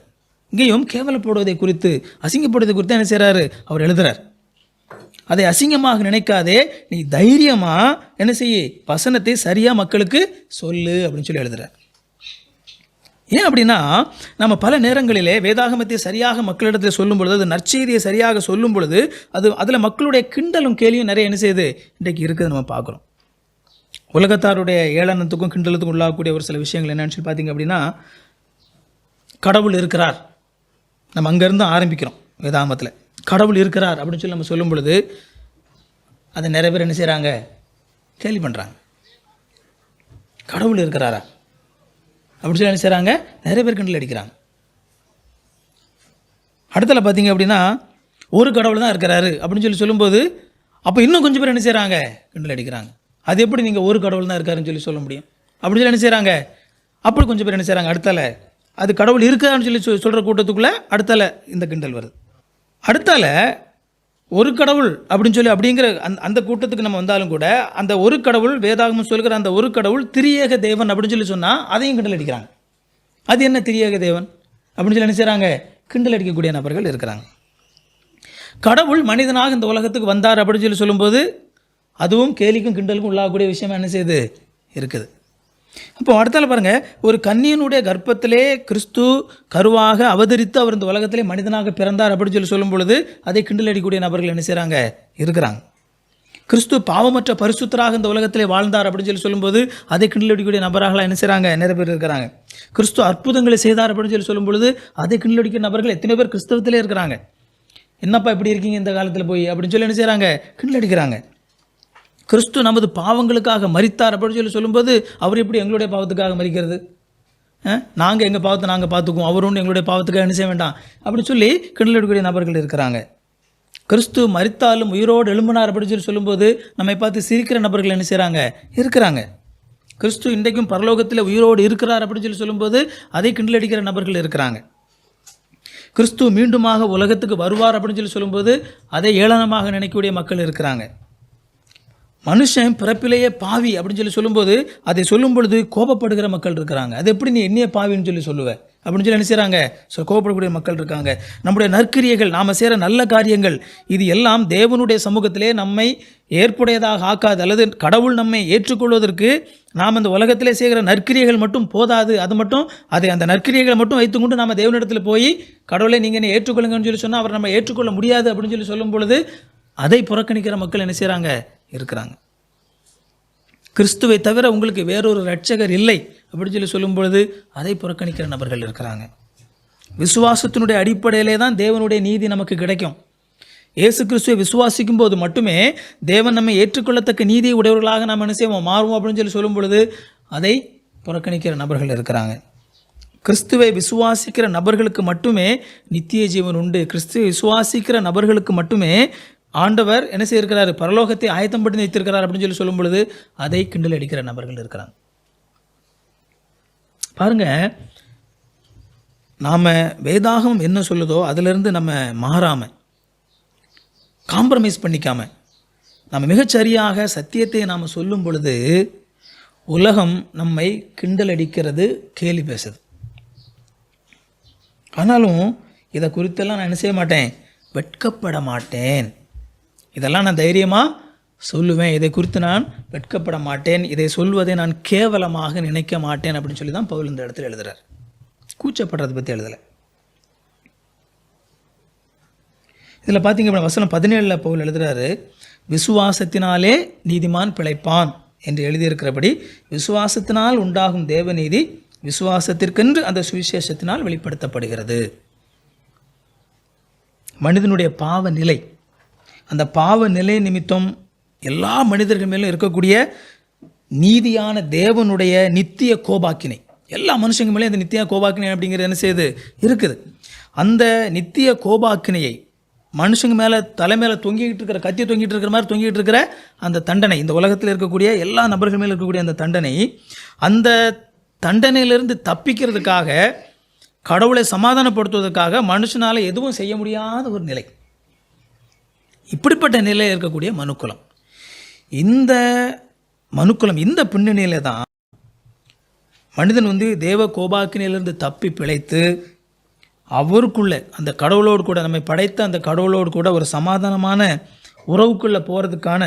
இங்கேயும் கேவலப்படுவதை குறித்து, அசிங்கப்படுவதை குறித்து என்ன செய்கிறாரு அவர் எழுதுகிறார். அதை அசிங்கமாக நினைக்காதே, நீ தைரியமாக என்ன செய்ய, வசனத்தை சரியாக மக்களுக்கு சொல்லு அப்படின்னு சொல்லி எழுதுகிறார். ஏன் அப்படின்னா, நம்ம பல நேரங்களிலே வேதாகமத்தை சரியாக மக்களிடத்தில் சொல்லும் பொழுது, அது நற்செய்தியை சரியாக சொல்லும் பொழுது, அதில் மக்களுடைய கிண்டலும் கேலியும் நிறைய என்ன செய்யுது இன்றைக்கு இருக்குது நம்ம பார்க்குறோம். உலகத்தாருடைய ஏளனத்துக்கும் கிண்டலத்துக்கும் உள்ளாகக்கூடிய ஒரு சில விஷயங்கள் என்னன்னு சொல்லி பார்த்தீங்க அப்படின்னா, கடவுள் இருக்கிறார், நம்ம அங்கேருந்து ஆரம்பிக்கிறோம் வேதாகமத்தில், கடவுள் இருக்கிறார் அப்படின்னு சொல்லி நம்ம சொல்லும் பொழுது அதை நிறைய பேர் என்ன செய்கிறாங்க, கேலி பண்ணுறாங்க. கடவுள் இருக்கிறாரா அப்படின்னு சொல்லி என்ன செய்கிறாங்க, நிறைய பேர் கிண்டல் அடிக்கிறாங்க. அடுத்தல பார்த்தீங்க அப்படின்னா, ஒரு கடவுள் தான் இருக்கிறாரு அப்படின்னு சொல்லி சொல்லும்போது அப்போ இன்னும் கொஞ்சம் பேர் என்ன செய்கிறாங்க, கிண்டல் அடிக்கிறாங்க. அது எப்படி நீங்கள் ஒரு கடவுள் தான் இருக்காருன்னு சொல்லி சொல்ல முடியும் அப்படின்னு சொல்லி என்ன செய்கிறாங்க. அப்படி கொஞ்சம் பேர் என்ன செய்கிறாங்க, அடுத்தால அது கடவுள் இருக்காருன்னு சொல்லி சொல்கிற கூட்டத்துக்குள்ளே அடுத்தால இந்த கிண்டல் வருது. அடுத்தால ஒரு கடவுள் அப்படின்னு சொல்லி அப்படிங்கிற அந்த கூட்டத்துக்கு நம்ம வந்தாலும் கூட, அந்த ஒரு கடவுள், வேதாகமம் சொல்கிற அந்த ஒரு கடவுள் திரியேக தேவன் அப்படின்னு சொல்லி சொன்னால் அதையும் கிண்டல் அடிக்கிறாங்க. அது என்ன திரியேக தேவன் அப்படின்னு சொல்லி என்ன செய்கிறாங்க, கிண்டல் அடிக்கக்கூடிய நபர்கள் இருக்கிறாங்க. கடவுள் மனிதனாக இந்த உலகத்துக்கு வந்தார் அப்படின்னு சொல்லி சொல்லும்போது அதுவும் கேலிக்கும் கிண்டலுக்கும் உள்ளாகக்கூடிய விஷயமா என்ன செய்யுது இருக்குது. அப்போ அடுத்தால பாருங்கள், ஒரு கன்னியனுடைய கர்ப்பத்திலே கிறிஸ்து கருவாக அவதரித்து அவர் இந்த உலகத்திலே மனிதனாக பிறந்தார் அப்படின்னு சொல்லி சொல்லும் பொழுது அதை கிண்டல் அடிக்கக்கூடிய நபர்கள் என்ன செய்கிறாங்க, இருக்கிறாங்க. கிறிஸ்து பாவமற்ற பரிசுத்தராக இந்த உலகத்திலே வாழ்ந்தார் அப்படின்னு சொல்லி சொல்லும்போது அதை கிண்டல் அடிக்கக்கூடிய நபராக என்ன செய்கிறாங்க, நிறைய பேர் இருக்கிறாங்க. கிறிஸ்து அற்புதங்களை செய்தார் அப்படின்னு சொல்லி சொல்லும் பொழுது அதை கிண்டல் அடிக்கிற நபர்கள் எத்தனை பேர் கிறிஸ்தவத்திலே இருக்கிறாங்க. என்னப்பா இப்படி இருக்கீங்க இந்த காலத்தில் போய் அப்படின்னு சொல்லி என்ன செய்கிறாங்க, கிண்டல் அடிக்கிறாங்க. கிறிஸ்து நமது பாவங்களுக்காக மரித்தார் அப்படின்னு சொல்லி சொல்லும்போது அவர் எப்படி எங்களுடைய பாவத்துக்காக மரிக்கிறது, நாங்கள் எங்கள் பாவத்தை நாங்கள் பார்த்துக்குவோம், அவர் ஒன்று எங்களுடைய பாவத்துக்காக என்ன செய்ய வேண்டாம் அப்படின்னு சொல்லி கிண்டல் அடிக்கக்கூடிய நபர்கள் இருக்கிறாங்க. கிறிஸ்து மரித்தாலும் உயிரோடு எழும்பினார் அப்படின்னு சொல்லி சொல்லும்போது நம்மை பார்த்து சிரிக்கிற நபர்கள் என்ன செய்கிறாங்க, இருக்கிறாங்க. கிறிஸ்து இன்றைக்கும் பரலோகத்தில் உயிரோடு இருக்கிறார் அப்படின்னு சொல்லி சொல்லும்போது அதை கிண்டல் அடிக்கிற நபர்கள் இருக்கிறாங்க. கிறிஸ்து மீண்டுமாக உலகத்துக்கு வருவார் அப்படின்னு சொல்லி சொல்லும்போது அதை ஏளனமாக நினைக்கக்கூடிய மக்கள் இருக்கிறாங்க. மனுஷன் பிறப்பிலேயே பாவி அப்படின்னு சொல்லி சொல்லும்போது அதை சொல்லும் பொழுது கோபப்படுகிற மக்கள் இருக்கிறாங்க. அது எப்படி நீ என்னையே பாவின்னு சொல்லி சொல்லுவேன் அப்படின்னு சொல்லி என்ன செய்கிறாங்க, கோபப்படக்கூடிய மக்கள் இருக்காங்க. நம்முடைய நற்கிரியைகள், நாம் செய்கிற நல்ல காரியங்கள், இது எல்லாம் தேவனுடைய சமூகத்திலே நம்மை ஏற்புடையதாக ஆக்காது, அல்லது கடவுள் நம்மை ஏற்றுக்கொள்வதற்கு நாம் இந்த உலகத்திலே செய்கிற நற்கிரியைகள் மட்டும் போதாது. அந்த நற்கிரியைகளை மட்டும் வைத்துக்கொண்டு நாம் தேவனிடத்தில் போய் கடவுளை நீங்கள் என்ன ஏற்றுக்கொள்ளுங்கன்னு சொல்லி சொன்னால் அவர் நம்ம ஏற்றுக்கொள்ள முடியாது அப்படின்னு சொல்லி சொல்லும் பொழுது அதை புறக்கணிக்கிற மக்கள் என்ன செய்கிறாங்க, இருக்கிறாங்க. கிறிஸ்துவை தவிர உங்களுக்கு வேறொரு இரட்சகர் இல்லை அப்படின்னு சொல்லி சொல்லும் பொழுது அதை புறக்கணிக்கிற நபர்கள் இருக்கிறாங்க. விசுவாசத்தினுடைய அடிப்படையிலே தான் தேவனுடைய நீதி நமக்கு கிடைக்கும். இயேசு கிறிஸ்துவை விசுவாசிக்கும் போது மட்டுமே தேவன் நம்மை ஏற்றுக்கொள்ளத்தக்க நீதியை உடையவர்களாக நாம் என்ன செய்வோம், மாறுவோம் அப்படின்னு சொல்லும் பொழுது அதை புறக்கணிக்கிற நபர்கள் இருக்கிறாங்க. கிறிஸ்துவை விசுவாசிக்கிற நபர்களுக்கு மட்டுமே நித்திய ஜீவன் உண்டு. கிறிஸ்துவை விசுவாசிக்கிற நபர்களுக்கு மட்டுமே ஆண்டவர் என்ன செய்திருக்கிறார், பரலோகத்தை ஆயத்தம் பண்ணி வைத்திருக்கிறார் அப்படின்னு சொல்லும் பொழுது அதை கிண்டல் அடிக்கிற நபர்கள் இருக்கிறாங்க. பாருங்க, நாம் வேதாகமம் என்ன சொல்லுதோ அதிலிருந்து நம்ம மாறாமல், காம்ப்ரமைஸ் பண்ணிக்காமல், நம்ம மிகச்சரியாக சத்தியத்தை நாம் சொல்லும் பொழுது உலகம் நம்மை கிண்டல் அடிக்கிறது, கேலி பேசுது. ஆனாலும் இதை குறித்தெல்லாம் நான் என்ன செய்ய மாட்டேன், வெட்கப்பட மாட்டேன். இதெல்லாம் நான் தைரியமாக சொல்லுவேன். இதை குறித்து நான் வெட்கப்பட மாட்டேன். இதை சொல்வதை நான் கேவலமாக நினைக்க மாட்டேன் அப்படின்னு சொல்லி தான் பவுல் இந்த இடத்துல எழுதுறார். கூச்சப்படுறதை பற்றி எழுதலை. இதில் பார்த்தீங்க அப்படின்னா வசனம் 17 பவுல் எழுதுறாரு, விசுவாசத்தினாலே நீதிமான் பிழைப்பான் என்று எழுதியிருக்கிறபடி விசுவாசத்தினால் உண்டாகும் தேவநீதி விசுவாசத்திற்கென்று அந்த சுவிசேஷத்தினால் வெளிப்படுத்தப்படுகிறது. மனிதனுடைய பாவ நிலை, அந்த பாவ நிலை நிமித்தம் எல்லா மனிதர்கள் மேலும் இருக்கக்கூடிய நீதியான தேவனுடைய நித்திய கோபாக்கினை, எல்லா மனுஷங்க மேலேயும் அந்த நித்திய கோபாக்கினை அப்படிங்கிறது என்ன செய்யுது, இருக்குது. அந்த நித்திய கோபாக்கினையை மனுஷங்க மேலே தலை மேலே தொங்கிக்கிட்டு இருக்கிற, கத்தி தொங்கிட்டு இருக்கிற மாதிரி தொங்கிட்டு இருக்கிற அந்த தண்டனை, இந்த உலகத்தில் இருக்கக்கூடிய எல்லா நபர்கள் மேலே இருக்கக்கூடிய அந்த தண்டனை, அந்த தண்டனையிலிருந்து தப்பிக்கிறதுக்காக, கடவுளை சமாதானப்படுத்துவதற்காக மனுஷனால் எதுவும் செய்ய முடியாத ஒரு நிலை, இப்படிப்பட்ட நிலையில் இருக்கக்கூடிய மனுக்குலம். இந்த மனுக்குலம், இந்த பின்னணியில் தான் மனிதன் தேவ கோபாக்கினிலிருந்து தப்பி பிழைத்து அவருக்குள்ளே, அந்த கடவுளோடு கூட, நம்மை படைத்த அந்த கடவுளோடு கூட ஒரு சமாதானமான உறவுக்குள்ளே போகிறதுக்கான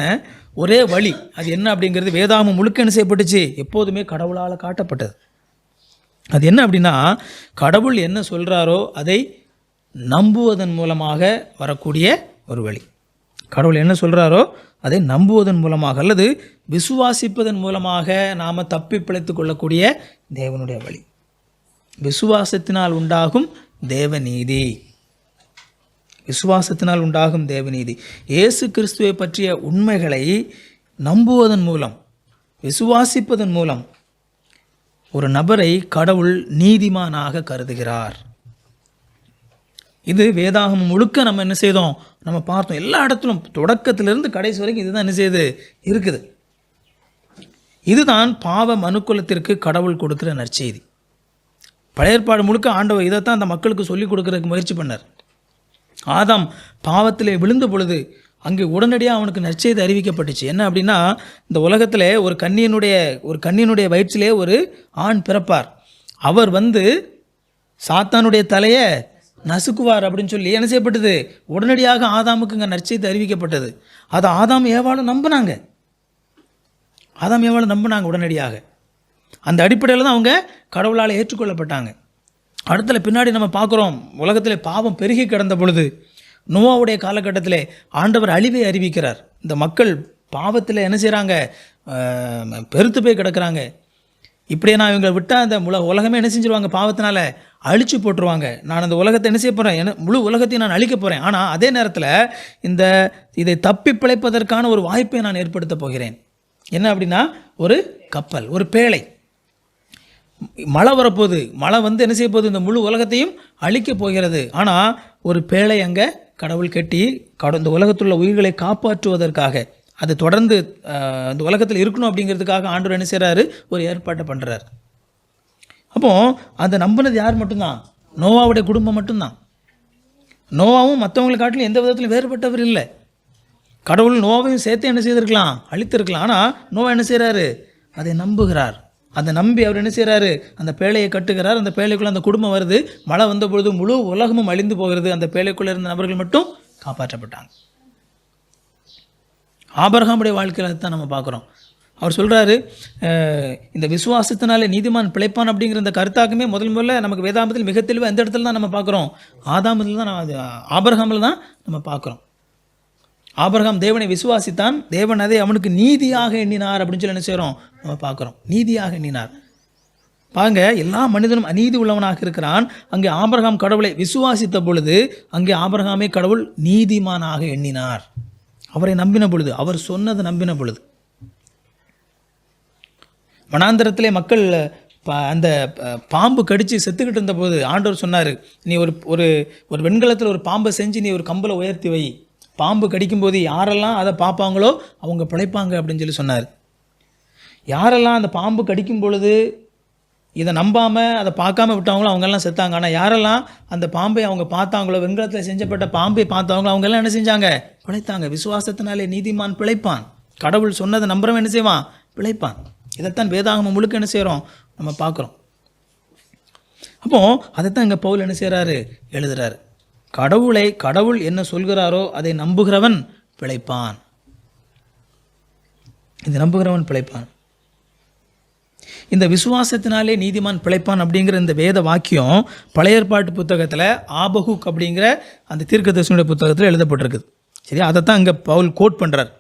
ஒரே வழி அது என்ன அப்படிங்கிறது வேதாகமம் முழுக்க என்ன செய்யப்பட்டுச்சு, எப்போதுமே கடவுளால் காட்டப்பட்டது. அது என்ன அப்படின்னா, கடவுள் என்ன சொல்கிறாரோ அதை நம்புவதன் மூலமாக வரக்கூடிய ஒரு வழி. கடவுள் என்ன சொல்கிறாரோ அதை நம்புவதன் மூலமாக அல்லது விசுவாசிப்பதன் மூலமாக நாம் தப்பி பிழைத்து கொள்ளக்கூடிய தேவனுடைய வழி. விசுவாசத்தினால் உண்டாகும் தேவநீதி, விசுவாசத்தினால் உண்டாகும் தேவநீதி. இயேசு கிறிஸ்துவை பற்றிய உண்மைகளை நம்புவதன் மூலம், விசுவாசிப்பதன் மூலம் ஒரு நபரை கடவுள் நீதிமானாக கருதுகிறார். இது வேதாகமம் முழுக்க நம்ம என்ன செய்தோம், நம்ம பார்த்தோம். எல்லா இடத்திலும் தொடக்கத்திலிருந்து கடைசி வரைக்கும் இதுதான் என்ன செய்யுது, இருக்குது. இதுதான் பாவ மனுக்குலத்திற்கு கடவுள் கொடுக்கிற நற்செய்தி. பழைய ஏற்பாடு முழுக்க ஆண்டவர் இதைத்தான் அந்த மக்களுக்கு சொல்லிக் கொடுக்கறதுக்கு முயற்சி பண்ணார். ஆதாம் பாவத்திலே விழுந்த பொழுது அங்கே உடனடியாக அவனுக்கு நற்செய்தி அறிவிக்கப்பட்டுச்சு. என்ன அப்படின்னா, இந்த உலகத்தில் ஒரு கன்னியினுடைய வயிற்றிலே ஒரு ஆண் பிறப்பார், அவர் சாத்தானுடைய தலையை நசுக்குவார் அப்படின்னு சொல்லி என்ன செய்யப்பட்டது, உடனடியாக ஆதாமுக்கு இங்கே நற்செய்தி அறிவிக்கப்பட்டது. அதை ஆதாம் ஏவாளும் நம்பினாங்க. உடனடியாக அந்த அடிப்படையில் தான் அவங்க கடவுளால் ஏற்றுக்கொள்ளப்பட்டாங்க. அடுத்தல பின்னாடி நம்ம பார்க்குறோம், உலகத்தில் பாவம் பெருகி கிடந்த பொழுது நோவாவுடைய காலகட்டத்தில் ஆண்டவர் அழிவை அறிவிக்கிறார். இந்த மக்கள் பாவத்தில் என்ன செய்கிறாங்க, பெருத்து போய் கிடக்கிறாங்க. இப்படியே நான் இவங்களை விட்டால் அந்த உலகமே என்ன செஞ்சிருவாங்க, பாவத்தினால அழிச்சு போட்டுருவாங்க. நான் அந்த உலகத்தை என்ன செய்ய போகிறேன், முழு உலகத்தையும் நான் அழிக்க போகிறேன். ஆனால் அதே நேரத்தில் இதை தப்பி பிழைப்பதற்கான ஒரு வாய்ப்பை நான் ஏற்படுத்த போகிறேன். என்ன அப்படின்னா, ஒரு கப்பல், ஒரு பேழை. மழை வரப்போகுது, மழை என்ன செய்ய போகுது, இந்த முழு உலகத்தையும் அழிக்கப் போகிறது. ஆனால் ஒரு பேழை அங்கே கடவுள் கட்டி இந்த உலகத்தில் உள்ள உயிர்களை காப்பாற்றுவதற்காக, அது தொடர்ந்து இந்த உலகத்தில் இருக்கணும் அப்படிங்கிறதுக்காக ஆண்டவர் என்ன செய்கிறாரு, ஒரு ஏற்பாட்டை பண்ணுறார். அப்போது அதை நம்பினது யார் மட்டும்தான், நோவாவுடைய குடும்பம் மட்டும்தான். நோவாவும் மற்றவங்களை காட்டிலும் எந்த விதத்திலும் வேறுபட்டவர் இல்லை. கடவுள் நோவாவையும் சேர்த்து என்ன செய்திருக்கலாம், அழித்திருக்கலாம். ஆனால் நோவா என்ன செய்கிறாரு, அதை நம்புகிறார். அதை நம்பி அவர் என்ன செய்கிறாரு, அந்த பேழையை கட்டுகிறார். அந்த பேழைக்குள்ளே அந்த குடும்பம் வருது. மழை வந்த பொழுது முழு உலகமும் அழிந்து போகிறது. அந்த பேழைக்குள்ளே இருந்த நபர்கள் மட்டும் காப்பாற்றப்பட்டாங்க. ஆபிரகாமுடைய வாழ்க்கையில் தான் நம்ம பார்க்குறோம். அவர் சொல்கிறாரு, இந்த விசுவாசத்தினாலே நீதிமான் பிழைப்பான் அப்படிங்கிற இந்த கருத்தாக்கமே முதல்ல நமக்கு வேதாமத்தில் மிக தெளிவாக எந்த இடத்துல தான் நம்ம பார்க்குறோம், ஆதாமத்தில் தான், ஆபிரகாமில் தான் நம்ம பார்க்குறோம். ஆபிரகாம் தேவனை விசுவாசித்தான், தேவன் அதை அவனுக்கு நீதியாக எண்ணினார் அப்படின்னு சொல்லி என்ன செய்கிறோம், நம்ம பார்க்குறோம். நீதியாக எண்ணினார். பாருங்க, எல்லா மனிதனும் அநீதி உள்ளவனாக இருக்கிறான். அங்கே ஆபிரகாம் கடவுளை விசுவாசித்த பொழுது அங்கே ஆபிரகாமே கடவுள் நீதிமானாக எண்ணினார். அவரை நம்பின பொழுது, அவர் சொன்னதை நம்பின பொழுது. வனாந்தரத்திலே மக்கள் அந்த பாம்பு கடித்து செத்துக்கிட்டு இருந்த போது ஆண்டவர் சொன்னார், நீ ஒரு வெண்கலத்தில் ஒரு பாம்பை செஞ்சு நீ ஒரு கம்பலை உயர்த்தி வை, பாம்பு கடிக்கும்போது யாரெல்லாம் அதை பார்ப்பாங்களோ அவங்க பிழைப்பாங்க அப்படின்னு சொல்லி சொன்னார். யாரெல்லாம் அந்த பாம்பு கடிக்கும் பொழுது இதை நம்பாமல் அதை பார்க்காம விட்டாங்களோ அவங்கெல்லாம் செத்தாங்க. ஆனால் யாரெல்லாம் அந்த பாம்பை அவங்க பார்த்தாங்களோ, வெண்கலத்தில் செஞ்சப்பட்ட பாம்பை பார்த்தாங்களோ அவங்கெல்லாம் என்ன செஞ்சாங்க? பிழைத்தாங்க. விசுவாசத்தினாலே நீதிமான் பிழைப்பான். கடவுள் சொன்னதை நம்புறவன் என்ன செய்வான்? பிழைப்பான். இதைத்தான் வேதாகமம் முழுக்க என்ன செய்கிறோம்? நம்ம பார்க்குறோம். அப்போது அதைத்தான் இங்கே பவுல் என்ன செய்கிறாரு? எழுதுகிறார். கடவுள் என்ன சொல்கிறாரோ அதை நம்புகிறவன் பிழைப்பான். இது நம்புகிறவன் பிழைப்பான். இந்த விசுவாசத்தினாலே நீதிமான் பிழைப்பான் அப்படிங்கிற இந்த வேத வாக்கியம் பழைய ஏற்பாட்டு புத்தகத்தில் ஆபகுக் அப்படிங்கிற அந்த தீர்க்கதரிசியுடைய புத்தகத்தில் எழுதப்பட்டிருக்குது. சரியா? அதைத்தான் இங்கே பவுல் கோட் பண்ணுறார்.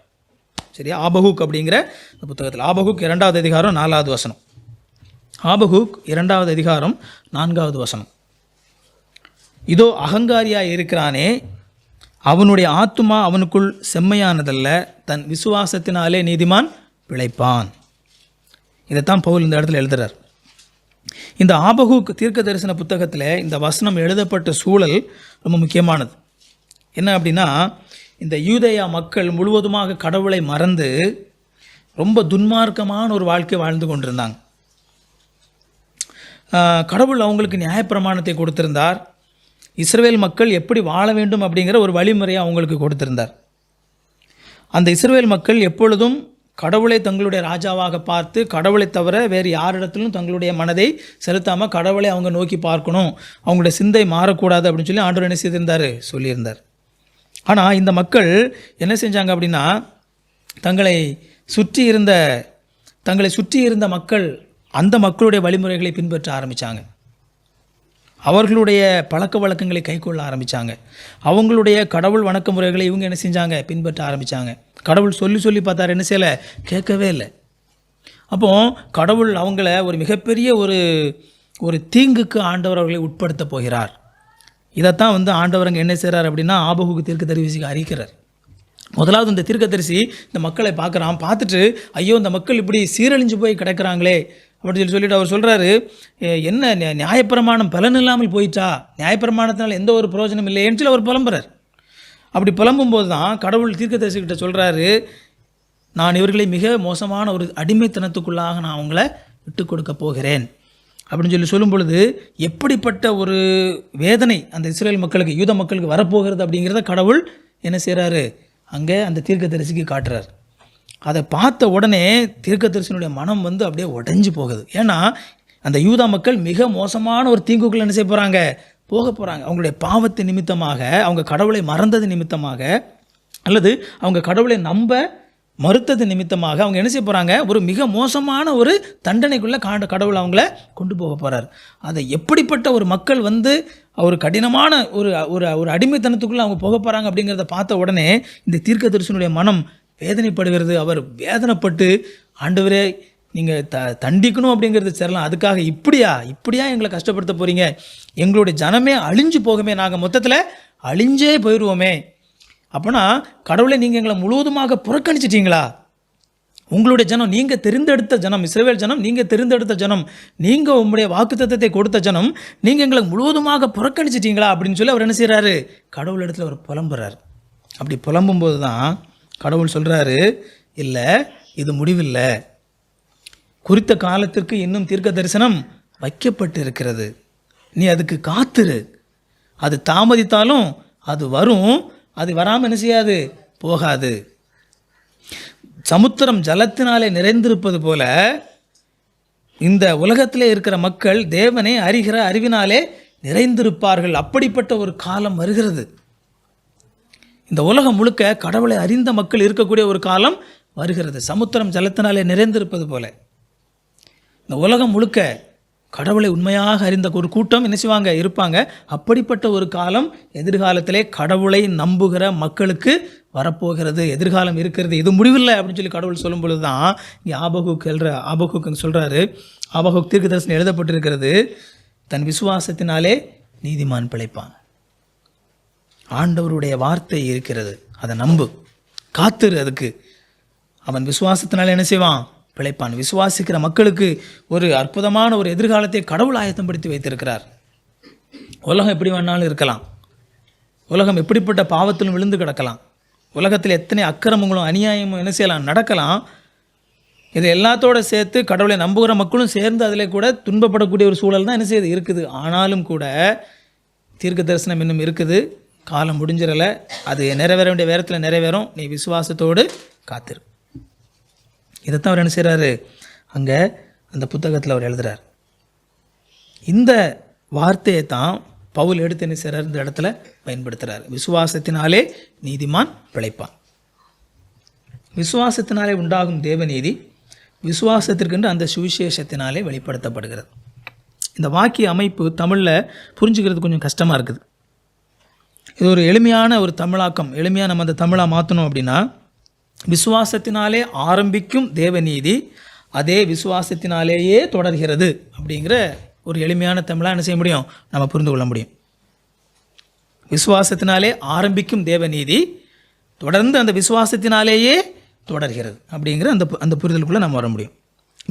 சரியா? ஆபகுக் அப்படிங்கிற இந்த புத்தகத்தில் ஆபகுக் 2வது அதிகாரம் 4வது வசனம். ஆபகுக் 2வது அதிகாரம் 4வது வசனம். இதோ அகங்காரியாய் இருக்கிறானே, அவனுடைய ஆத்துமா அவனுக்குள் செம்மையானதல்ல, தன் விசுவாசத்தினாலே நீதிமான் பிழைப்பான். இதைத்தான் பவுல் இந்த இடத்துல எழுதுறார். இந்த ஆபகுக் தீர்க்க தரிசன புத்தகத்தில் இந்த வசனம் எழுதப்பட்ட சூழல் ரொம்ப முக்கியமானது. என்ன அப்படின்னா, இந்த யூதேயா மக்கள் முழுவதுமாக கடவுளை மறந்து ரொம்ப துன்மார்க்கமான ஒரு வாழ்க்கை வாழ்ந்து கொண்டிருந்தாங்க. கடவுள் அவங்களுக்கு நியாயப்பிரமாணத்தை கொடுத்திருந்தார். இஸ்ரவேல் மக்கள் எப்படி வாழ வேண்டும் அப்படிங்கிற ஒரு வழிமுறையை அவங்களுக்கு கொடுத்திருந்தார். அந்த இஸ்ரவேல் மக்கள் எப்பொழுதும் கடவுளை தங்களுடைய ராஜாவாக பார்த்து, கடவுளை தவிர வேறு யாரிடத்திலும் தங்களுடைய மனதை செலுத்தாமல் கடவுளை அவங்க நோக்கி பார்க்கணும், அவங்களுடைய சிந்தை மாறக்கூடாது அப்படின்னு சொல்லி ஆண்டவர் என்ன செய்திருந்தார்? சொல்லியிருந்தார். ஆனால் இந்த மக்கள் என்ன செஞ்சாங்க அப்படின்னா, தங்களை சுற்றி இருந்த மக்கள் அந்த மக்களுடைய வழிமுறைகளை பின்பற்ற ஆரம்பித்தாங்க. அவர்களுடைய பழக்க வழக்கங்களை கைக்கொள்ள ஆரம்பித்தாங்க. அவங்களுடைய கடவுள் வணக்க முறைகளை இவங்க என்ன செஞ்சாங்க? பின்பற்ற ஆரம்பித்தாங்க. கடவுள் சொல்லி பார்த்தார், என்ன செய்யலை? கேட்கவே இல்லை. அப்போது கடவுள் அவங்கள ஒரு மிகப்பெரிய ஒரு தீங்குக்கு ஆண்டவர் அவர்களை உட்படுத்த போகிறார். இதைத்தான் ஆண்டவர் அங்கே என்ன செய்கிறார் அப்படின்னா, ஆபகுக்கு தீர்க்கதரிசிக்கு அறிவிக்கிறார். முதலாவது இந்த தீர்க்கதரிசி இந்த மக்களை பார்க்குறான். பார்த்துட்டு, ஐயோ இந்த மக்கள் இப்படி சீரழிஞ்சு போய் கிடக்கிறாங்களே அப்படின்னு சொல்லிட்டு அவர் சொல்கிறாரு, என்ன நியாயப்பிரமாணம் பலன் இல்லாமல் போயிட்டா, நியாயப்பிரமாணத்தினால் எந்த ஒரு பிரயோஜனம் இல்லைன்னு சொல்லி அவர் புலம்புறார். அப்படி புலம்பும்போது தான் கடவுள் தீர்க்கதரிசிக்கிட்ட சொல்கிறாரு, நான் இவர்களை மிக மோசமான ஒரு அடிமைத்தனத்துக்குள்ளாக நான் அவங்கள விட்டு கொடுக்க போகிறேன் அப்படின்னு சொல்லும் பொழுது எப்படிப்பட்ட ஒரு வேதனை அந்த இஸ்ரேல் மக்களுக்கு, யூத மக்களுக்கு வரப்போகிறது அப்படிங்கிறத கடவுள் என்ன செய்கிறாரு? அங்கே அந்த தீர்க்கதரிசிக்கு காட்டுறார். அதை பார்த்த உடனே தீர்க்கதரிசனுடைய மனம் அப்படியே உடைஞ்சு போகுது. ஏன்னா அந்த யூதா மக்கள் மிக மோசமான ஒரு தீங்குக்குள்ள என்ன செய்ய போகிறாங்க. அவங்களுடைய பாவத்தின் நிமித்தமாக, அவங்க கடவுளை மறந்தது நிமித்தமாக, அல்லது அவங்க கடவுளை நம்ப மறுத்தது நிமித்தமாக அவங்க என்ன செய்ய போகிறாங்க? ஒரு மிக மோசமான ஒரு தண்டனைக்குள்ளே கடவுள் அவங்கள கொண்டு போக போகிறார். அதை எப்படிப்பட்ட ஒரு மக்கள் ஒரு கடினமான ஒரு அடிமைத்தனத்துக்குள்ளே அவங்க போக போகிறாங்க அப்படிங்கிறத பார்த்த உடனே இந்த தீர்க்கதரிசனுடைய மனம் வேதனைப்படுகிறது. அவர் வேதனைப்பட்டு, ஆண்டவரே நீங்கள் தண்டிக்கணும் அப்படிங்கிறது சரிலாம், அதுக்காக இப்படியா எங்களை கஷ்டப்படுத்த போகிறீங்க, எங்களுடைய ஜனமே அழிஞ்சு போகுமே, நாங்கள் மொத்தத்தில் அழிஞ்சே போயிடுவோமே, அப்போனா கடவுளை நீங்கள் எங்களை முழுவதுமாக புறக்கணிச்சிட்டிங்களா, உங்களுடைய ஜனம், நீங்கள் தெரிந்தெடுத்த ஜனம், இஸ்ரவேல் ஜனம், நீங்கள் தெரிந்தெடுத்த ஜனம், நீங்கள் உங்களுடைய வாக்குத்தத்தத்தை கொடுத்த ஜனம், நீங்கள் எங்களை முழுவதுமாக புறக்கணிச்சிட்டிங்களா அப்படின்னு சொல்லி அவர் என்ன செய்கிறாரு? கடவுள் இடத்துல அவர் புலம்புறார். அப்படி புலம்பும்போது தான் கடவுள் சொல்கிறாரு, இல்லை இது முடிவில்லை, குறித்த காலத்திற்கு இன்னும் தீர்க்க தரிசனம் வைக்கப்பட்டு இருக்கிறது, நீ அதுக்கு காத்துரு, அது தாமதித்தாலும் அது வரும், அது வராமல் என்ன செய்யாது? போகாது. சமுத்திரம் ஜலத்தினாலே நிறைந்திருப்பது போல இந்த உலகத்திலே இருக்கிற மக்கள் தேவனை அறிகிற அறிவினாலே நிறைந்திருப்பார்கள். அப்படிப்பட்ட ஒரு காலம் வருகிறது. இந்த உலகம் முழுக்க கடவுளை அறிந்த மக்கள் இருக்கக்கூடிய ஒரு காலம் வருகிறது. சமுத்திரம் ஜலத்தினாலே நிறைந்திருப்பது போல இந்த உலகம் முழுக்க கடவுளை உண்மையாக அறிந்த ஒரு கூட்டம் என்ன செய்வாங்க? இருப்பாங்க. அப்படிப்பட்ட ஒரு காலம் எதிர்காலத்திலே கடவுளை நம்புகிற மக்களுக்கு வரப்போகிறது, எதிர்காலம் இருக்கிறது, இது முடிவில்லை அப்படின்னு சொல்லி கடவுள் சொல்லும் பொழுது தான் இங்கே ஆபகுக்கு சொல்கிறாரு, ஆபகுக் தீர்க்கதரிசனம் எழுதப்பட்டிருக்கிறது, தன் விசுவாசத்தினாலே நீதிமான் பிழைப்பான். ஆண்டவருடைய வார்த்தை இருக்கிறது, அதை நம்பு, காத்துரு, அதுக்கு அவன் விசுவாசத்தினால என்ன செய்வான்? பிழைப்பான். விசுவாசிக்கிற மக்களுக்கு ஒரு அற்புதமான ஒரு எதிர்காலத்தை கடவுள் ஆயத்தப்படுத்தி வைத்திருக்கிறார். உலகம் எப்படி வேணாலும் இருக்கலாம், உலகம் எப்படிப்பட்ட பாவத்திலும் விழுந்து கிடக்கலாம், உலகத்தில் எத்தனை அக்கிரமங்களும் அநியாயமும் என்ன செய்யலாம், நடக்கலாம். இது எல்லாத்தோடு சேர்த்து கடவுளை நம்புகிற மக்களும் சேர்ந்து அதில் கூட துன்பப்படக்கூடிய ஒரு சூழல் தான் என்ன செய்யுது இருக்குது. ஆனாலும் கூட தீர்க்க தரிசனம் இன்னும் இருக்குது, காலம் முடிஞ்சிடலை, அது நிறைவேற வேண்டிய நேரத்தில் நிறைவேறும், நீ விசுவாசத்தோடு காத்திரு. இதைத்தான் அவர் என்ன செய்கிறாரு, அங்கே அந்த புத்தகத்தில் அவர் எழுதுகிறார். இந்த வார்த்தையை தான் பவுல் எடுத்து என்ன செய்கிறார், இந்த இடத்துல பயன்படுத்துகிறார். விசுவாசத்தினாலே நீதிமான் பிழைப்பான். விசுவாசத்தினாலே உண்டாகும் தேவநீதி விசுவாசத்திற்கென்று அந்த சுவிசேஷத்தினாலே வெளிப்படுத்தப்படுகிறது. இந்த வாக்கிய அமைப்பு தமிழில் புரிஞ்சுக்கிறது கொஞ்சம் கஷ்டமாக இருக்குது. இது ஒரு எளிமையான ஒரு தமிழாக்கம், எளிமையாக நம்ம அந்த தமிழாக மாற்றணும் அப்படின்னா, விசுவாசத்தினாலே ஆரம்பிக்கும் தேவநீதி அதே விசுவாசத்தினாலேயே தொடர்கிறது அப்படிங்கிற ஒரு எளிமையான தமிழாக என்ன செய்ய முடியும், நம்ம புரிந்து கொள்ள முடியும். விசுவாசத்தினாலே ஆரம்பிக்கும் தேவநீதி தொடர்ந்து அந்த விசுவாசத்தினாலேயே தொடர்கிறது அப்படிங்கிற அந்த புரிதலுக்குள்ளே நம்ம வர முடியும்.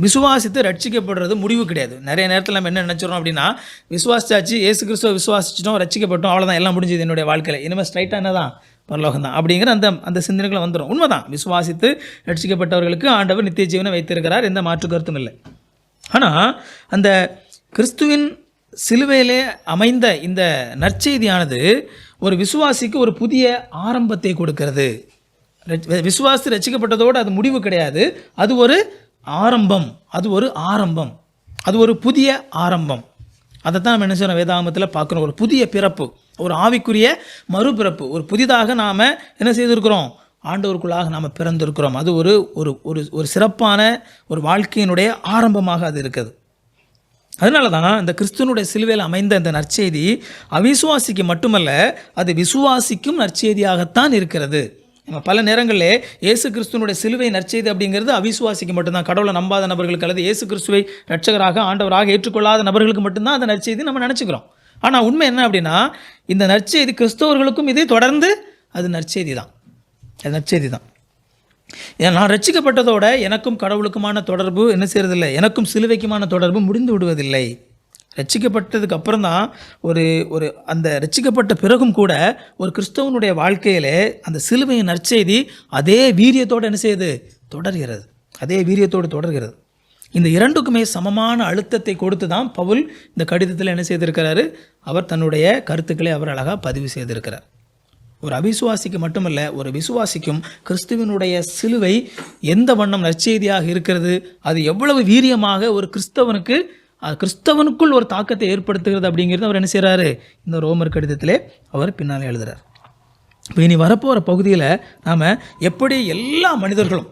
விசுவாசித்து ரட்சிக்கப்படுறது முடிவு கிடையாது. நிறைய நேரத்தில் நம்ம என்ன நினச்சிடறோம் அப்படின்னா, விசுவாசிச்சாச்சு, இயேசு கிறிஸ்துவை விசுவாசிச்சிட்டோம், ரட்சிக்கப்பட்டோம், அவ்வளோதான், எல்லாம் முடிஞ்சது என்னுடைய வாழ்க்கையில், இனிமேல் ஸ்ட்ரைட்டாக என்ன தான், பரலோகம் தான் அப்படிங்கிற அந்த சிந்தனைகளை வந்துடும். உண்மைதான், விசுவாசித்து ரட்சிக்கப்பட்டவர்களுக்கு ஆண்டவர் நித்திய ஜீவனை வைத்திருக்கிறார், எந்த மாற்று கருத்தும் இல்லை. ஆனால் அந்த கிறிஸ்துவின் சிலுவையிலே அமைந்த இந்த நற்செய்தியானது ஒரு விசுவாசிக்கு ஒரு புதிய ஆரம்பத்தை கொடுக்கிறது. விசுவாசி ரட்சிக்கப்பட்டதோடு அது முடிவு கிடையாது, அது ஒரு ஆரம்பம், அது ஒரு புதிய ஆரம்பம். அதைத்தான் நம்ம என்ன செய்யணும், வேதாகமத்தில் பார்க்குறோம். ஒரு புதிய பிறப்பு, ஒரு ஆவிக்குரிய மறுபிறப்பு, ஒரு புதிதாக நாம் என்ன செய்திருக்கிறோம், ஆண்டவருக்குள்ளாக நாம் பிறந்திருக்கிறோம். அது ஒரு ஒரு ஒரு சிறப்பான ஒரு வாழ்க்கையினுடைய ஆரம்பமாக அது இருக்குது. அதனால தான் இந்த கிறிஸ்துவனுடைய சிலுவையில் அமைந்த இந்த நற்செய்தி அவிசுவாசிக்கு மட்டுமல்ல, அது விசுவாசிக்கும் நற்செய்தியாகத்தான் இருக்கிறது. நம்ம பல நேரங்களில் இயேசு கிறிஸ்துவனுடைய சிலுவை நற்செய்தி அப்படிங்கிறது அவிசுவாசிக்கு மட்டும்தான், கடவுளை நம்பாத நபர்களுக்கு அல்லது இயேசு கிறிஸ்துவை ரட்சகராக ஆண்டவராக ஏற்றுக்கொள்ளாத நபர்களுக்கு மட்டும்தான் அந்த நற்செய்தி நம்ம நினச்சிக்கிறோம். ஆனால் உண்மை என்ன அப்படின்னா, இந்த நற்செய்தி கிறிஸ்தவர்களுக்கும் இது தொடர்ந்து அது நற்செய்தி தான். நான் ரட்சிக்கப்பட்டதோட எனக்கும் கடவுளுக்குமான தொடர்பு என்ன செய்யறதில்லை, எனக்கும் சிலுவைக்குமான தொடர்பு முடிந்து விடுவதில்லை. ரட்சிக்கப்பட்டதுக்கு அப்புறம் தான் ஒரு அந்த ரட்சிக்கப்பட்ட பிறகும் கூட ஒரு கிறிஸ்தவனுடைய வாழ்க்கையிலே அந்த சிலுவையின் நற்செய்தி அதே வீரியத்தோடு என்ன செய்யுது, தொடர்கிறது, அதே வீரியத்தோடு தொடர்கிறது. இந்த இரண்டுக்குமே சமமான அழுத்தத்தை கொடுத்து தான் பவுல் இந்த கடிதத்தில் என்ன செய்திருக்கிறாரு, அவர் தன்னுடைய கருத்துக்களை அவர் அழகாக பதிவு செய்திருக்கிறார். ஒரு அவிசுவாசிக்கு மட்டுமல்ல, ஒரு விசுவாசிக்கும் கிறிஸ்துவனுடைய சிலுவை எந்த வண்ணம் நற்செய்தியாக இருக்கிறது, அது எவ்வளவு வீரியமாக ஒரு கிறிஸ்தவனுக்குள் ஒரு தாக்கத்தை ஏற்படுத்துகிறது அப்படிங்கிறது அவர் என்ன செய்கிறாரு, இந்த ரோமர் கடிதத்திலே அவர் பின்னால் எழுதுகிறார். இப்போ இனி வரப்போகிற பகுதியில் நாம் எப்படி எல்லா மனிதர்களும்,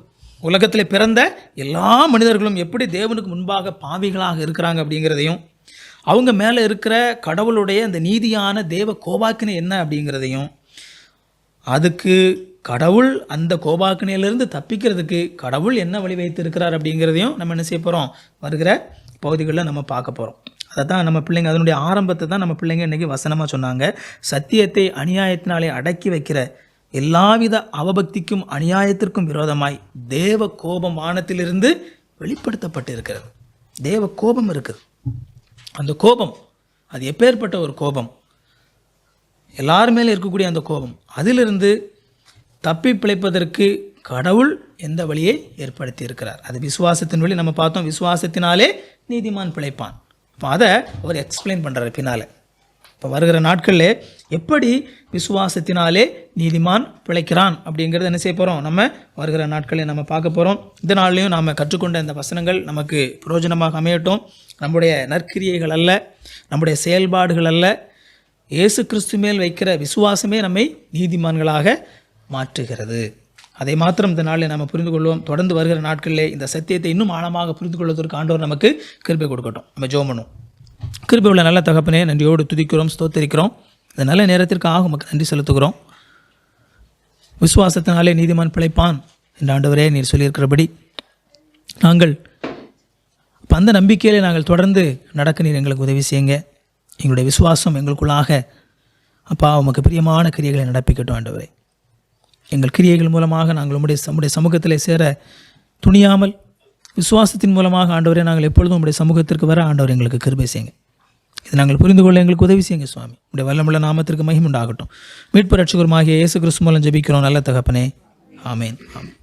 உலகத்தில் பிறந்த எல்லா மனிதர்களும் எப்படி தேவனுக்கு முன்பாக பாவிகளாக இருக்கிறாங்க அப்படிங்கிறதையும், அவங்க மேலே இருக்கிற கடவுளுடைய அந்த நீதியான தேவ கோபாக்கினை என்ன அப்படிங்கிறதையும், அதுக்கு கடவுள் அந்த கோபாக்கினையிலிருந்து தப்பிக்கிறதுக்கு கடவுள் என்ன வழி வைத்திருக்கிறார் அப்படிங்கிறதையும் நம்ம என்ன செய்ய போகிறோம், வருகிற பகுதிகளில் நம்ம பார்க்க போகிறோம். அதை தான் நம்ம பிள்ளைங்க, அதனுடைய ஆரம்பத்தை தான் நம்ம பிள்ளைங்க இன்றைக்கி வசனமாக சொன்னாங்க. சத்தியத்தை அநியாயத்தினாலே அடக்கி வைக்கிற எல்லாவித அவபக்திக்கும் அநியாயத்திற்கும் விரோதமாய் தேவ கோபம் வானத்திலிருந்து வெளிப்படுத்தப்பட்டு இருக்கிறது. தேவ கோபம் இருக்குது. அந்த கோபம் அது எப்பேற்பட்ட ஒரு கோபம், எல்லார் மேலே இருக்கக்கூடிய அந்த கோபம், அதிலிருந்து தப்பி பிழைப்பதற்கு கடவுள் எந்த வழியை ஏற்படுத்தி இருக்கிறார். அது விசுவாசத்தின் வழி நம்ம பார்த்தோம். விசுவாசத்தினாலே நீதிமான் பிழைப்பான். இப்போ அதை அவர் எக்ஸ்பிளைன் பண்ணுறாரு பின்னால். இப்போ வருகிற நாட்களில் எப்படி விசுவாசத்தினாலே நீதிமான் பிழைக்கிறான் அப்படிங்கிறத என்ன செய்ய போகிறோம், நம்ம வருகிற நாட்களில் நம்ம பார்க்க போகிறோம். இந்த நாள்லையும் நாம் கற்றுக்கொண்ட இந்த வசனங்கள் நமக்கு பிரயோஜனமாக அமையட்டும். நம்முடைய நற்கிரியைகள் அல்ல, நம்முடைய செயல்பாடுகள் அல்ல, இயேசு கிறிஸ்து மேல் வைக்கிற விசுவாசமே நம்மை நீதிமான்களாக மாற்றுகிறது. அதை மாத்திரம் இந்த நாளில் நாம் புரிந்து கொள்வோம். தொடர்ந்து வருகிற நாட்களிலே இந்த சத்தியத்தை இன்னும் ஆழமாக புரிந்து கொள்வதற்கு ஆண்டவர் நமக்கு கிருபை கொடுக்கட்டும். நம்ம ஜெபம் பண்ணுவோம். கிருபை உள்ள நல்ல தகப்பனே, நன்றியோடு துதிக்கிறோம், ஸ்தோத்தரிக்கிறோம். இந்த நல்ல நேரத்திற்காக உமக்கு நன்றி செலுத்துகிறோம். விசுவாசத்தினாலே நீதிமான் பிழைப்பான் என்ற ஆண்டவரே நீர் சொல்லியிருக்கிறபடி நாங்கள் அப்போ அந்த நம்பிக்கையிலே நாங்கள் தொடர்ந்து நடக்க நீர் எங்களுக்கு உதவி செய்யுங்க. எங்களுடைய விசுவாசம் எங்களுக்குள்ளாக அப்பா உமக்கு பிரியமான கிரியைகளை நடப்பிக்கட்டும் ஆண்டவரே. எங்கள் கிரியைகள் மூலமாக நாங்கள் உம்முடைய சமூகத்தில் சேர துணியாமல் விசுவாசத்தின் மூலமாக ஆண்டவரே நாங்கள் எப்பொழுதும் உம்முடைய சமூகத்திற்கு வர ஆண்டவர் எங்களுக்கு கிருபை செய்யுங்க. இது நாங்கள் புரிந்து கொள்ள எங்களுக்கு உதவி செய்யுங்க சுவாமி. உடைய வல்லமுள்ள நாமத்திற்கு மகிமை உண்டாகட்டும். மீட்பு ரட்சகருமாகிய இயேசு கிறிஸ்து மூலம் ஜெபிக்கிறோம் நல்ல தகப்பனே. ஆமேன். ஆமேன்.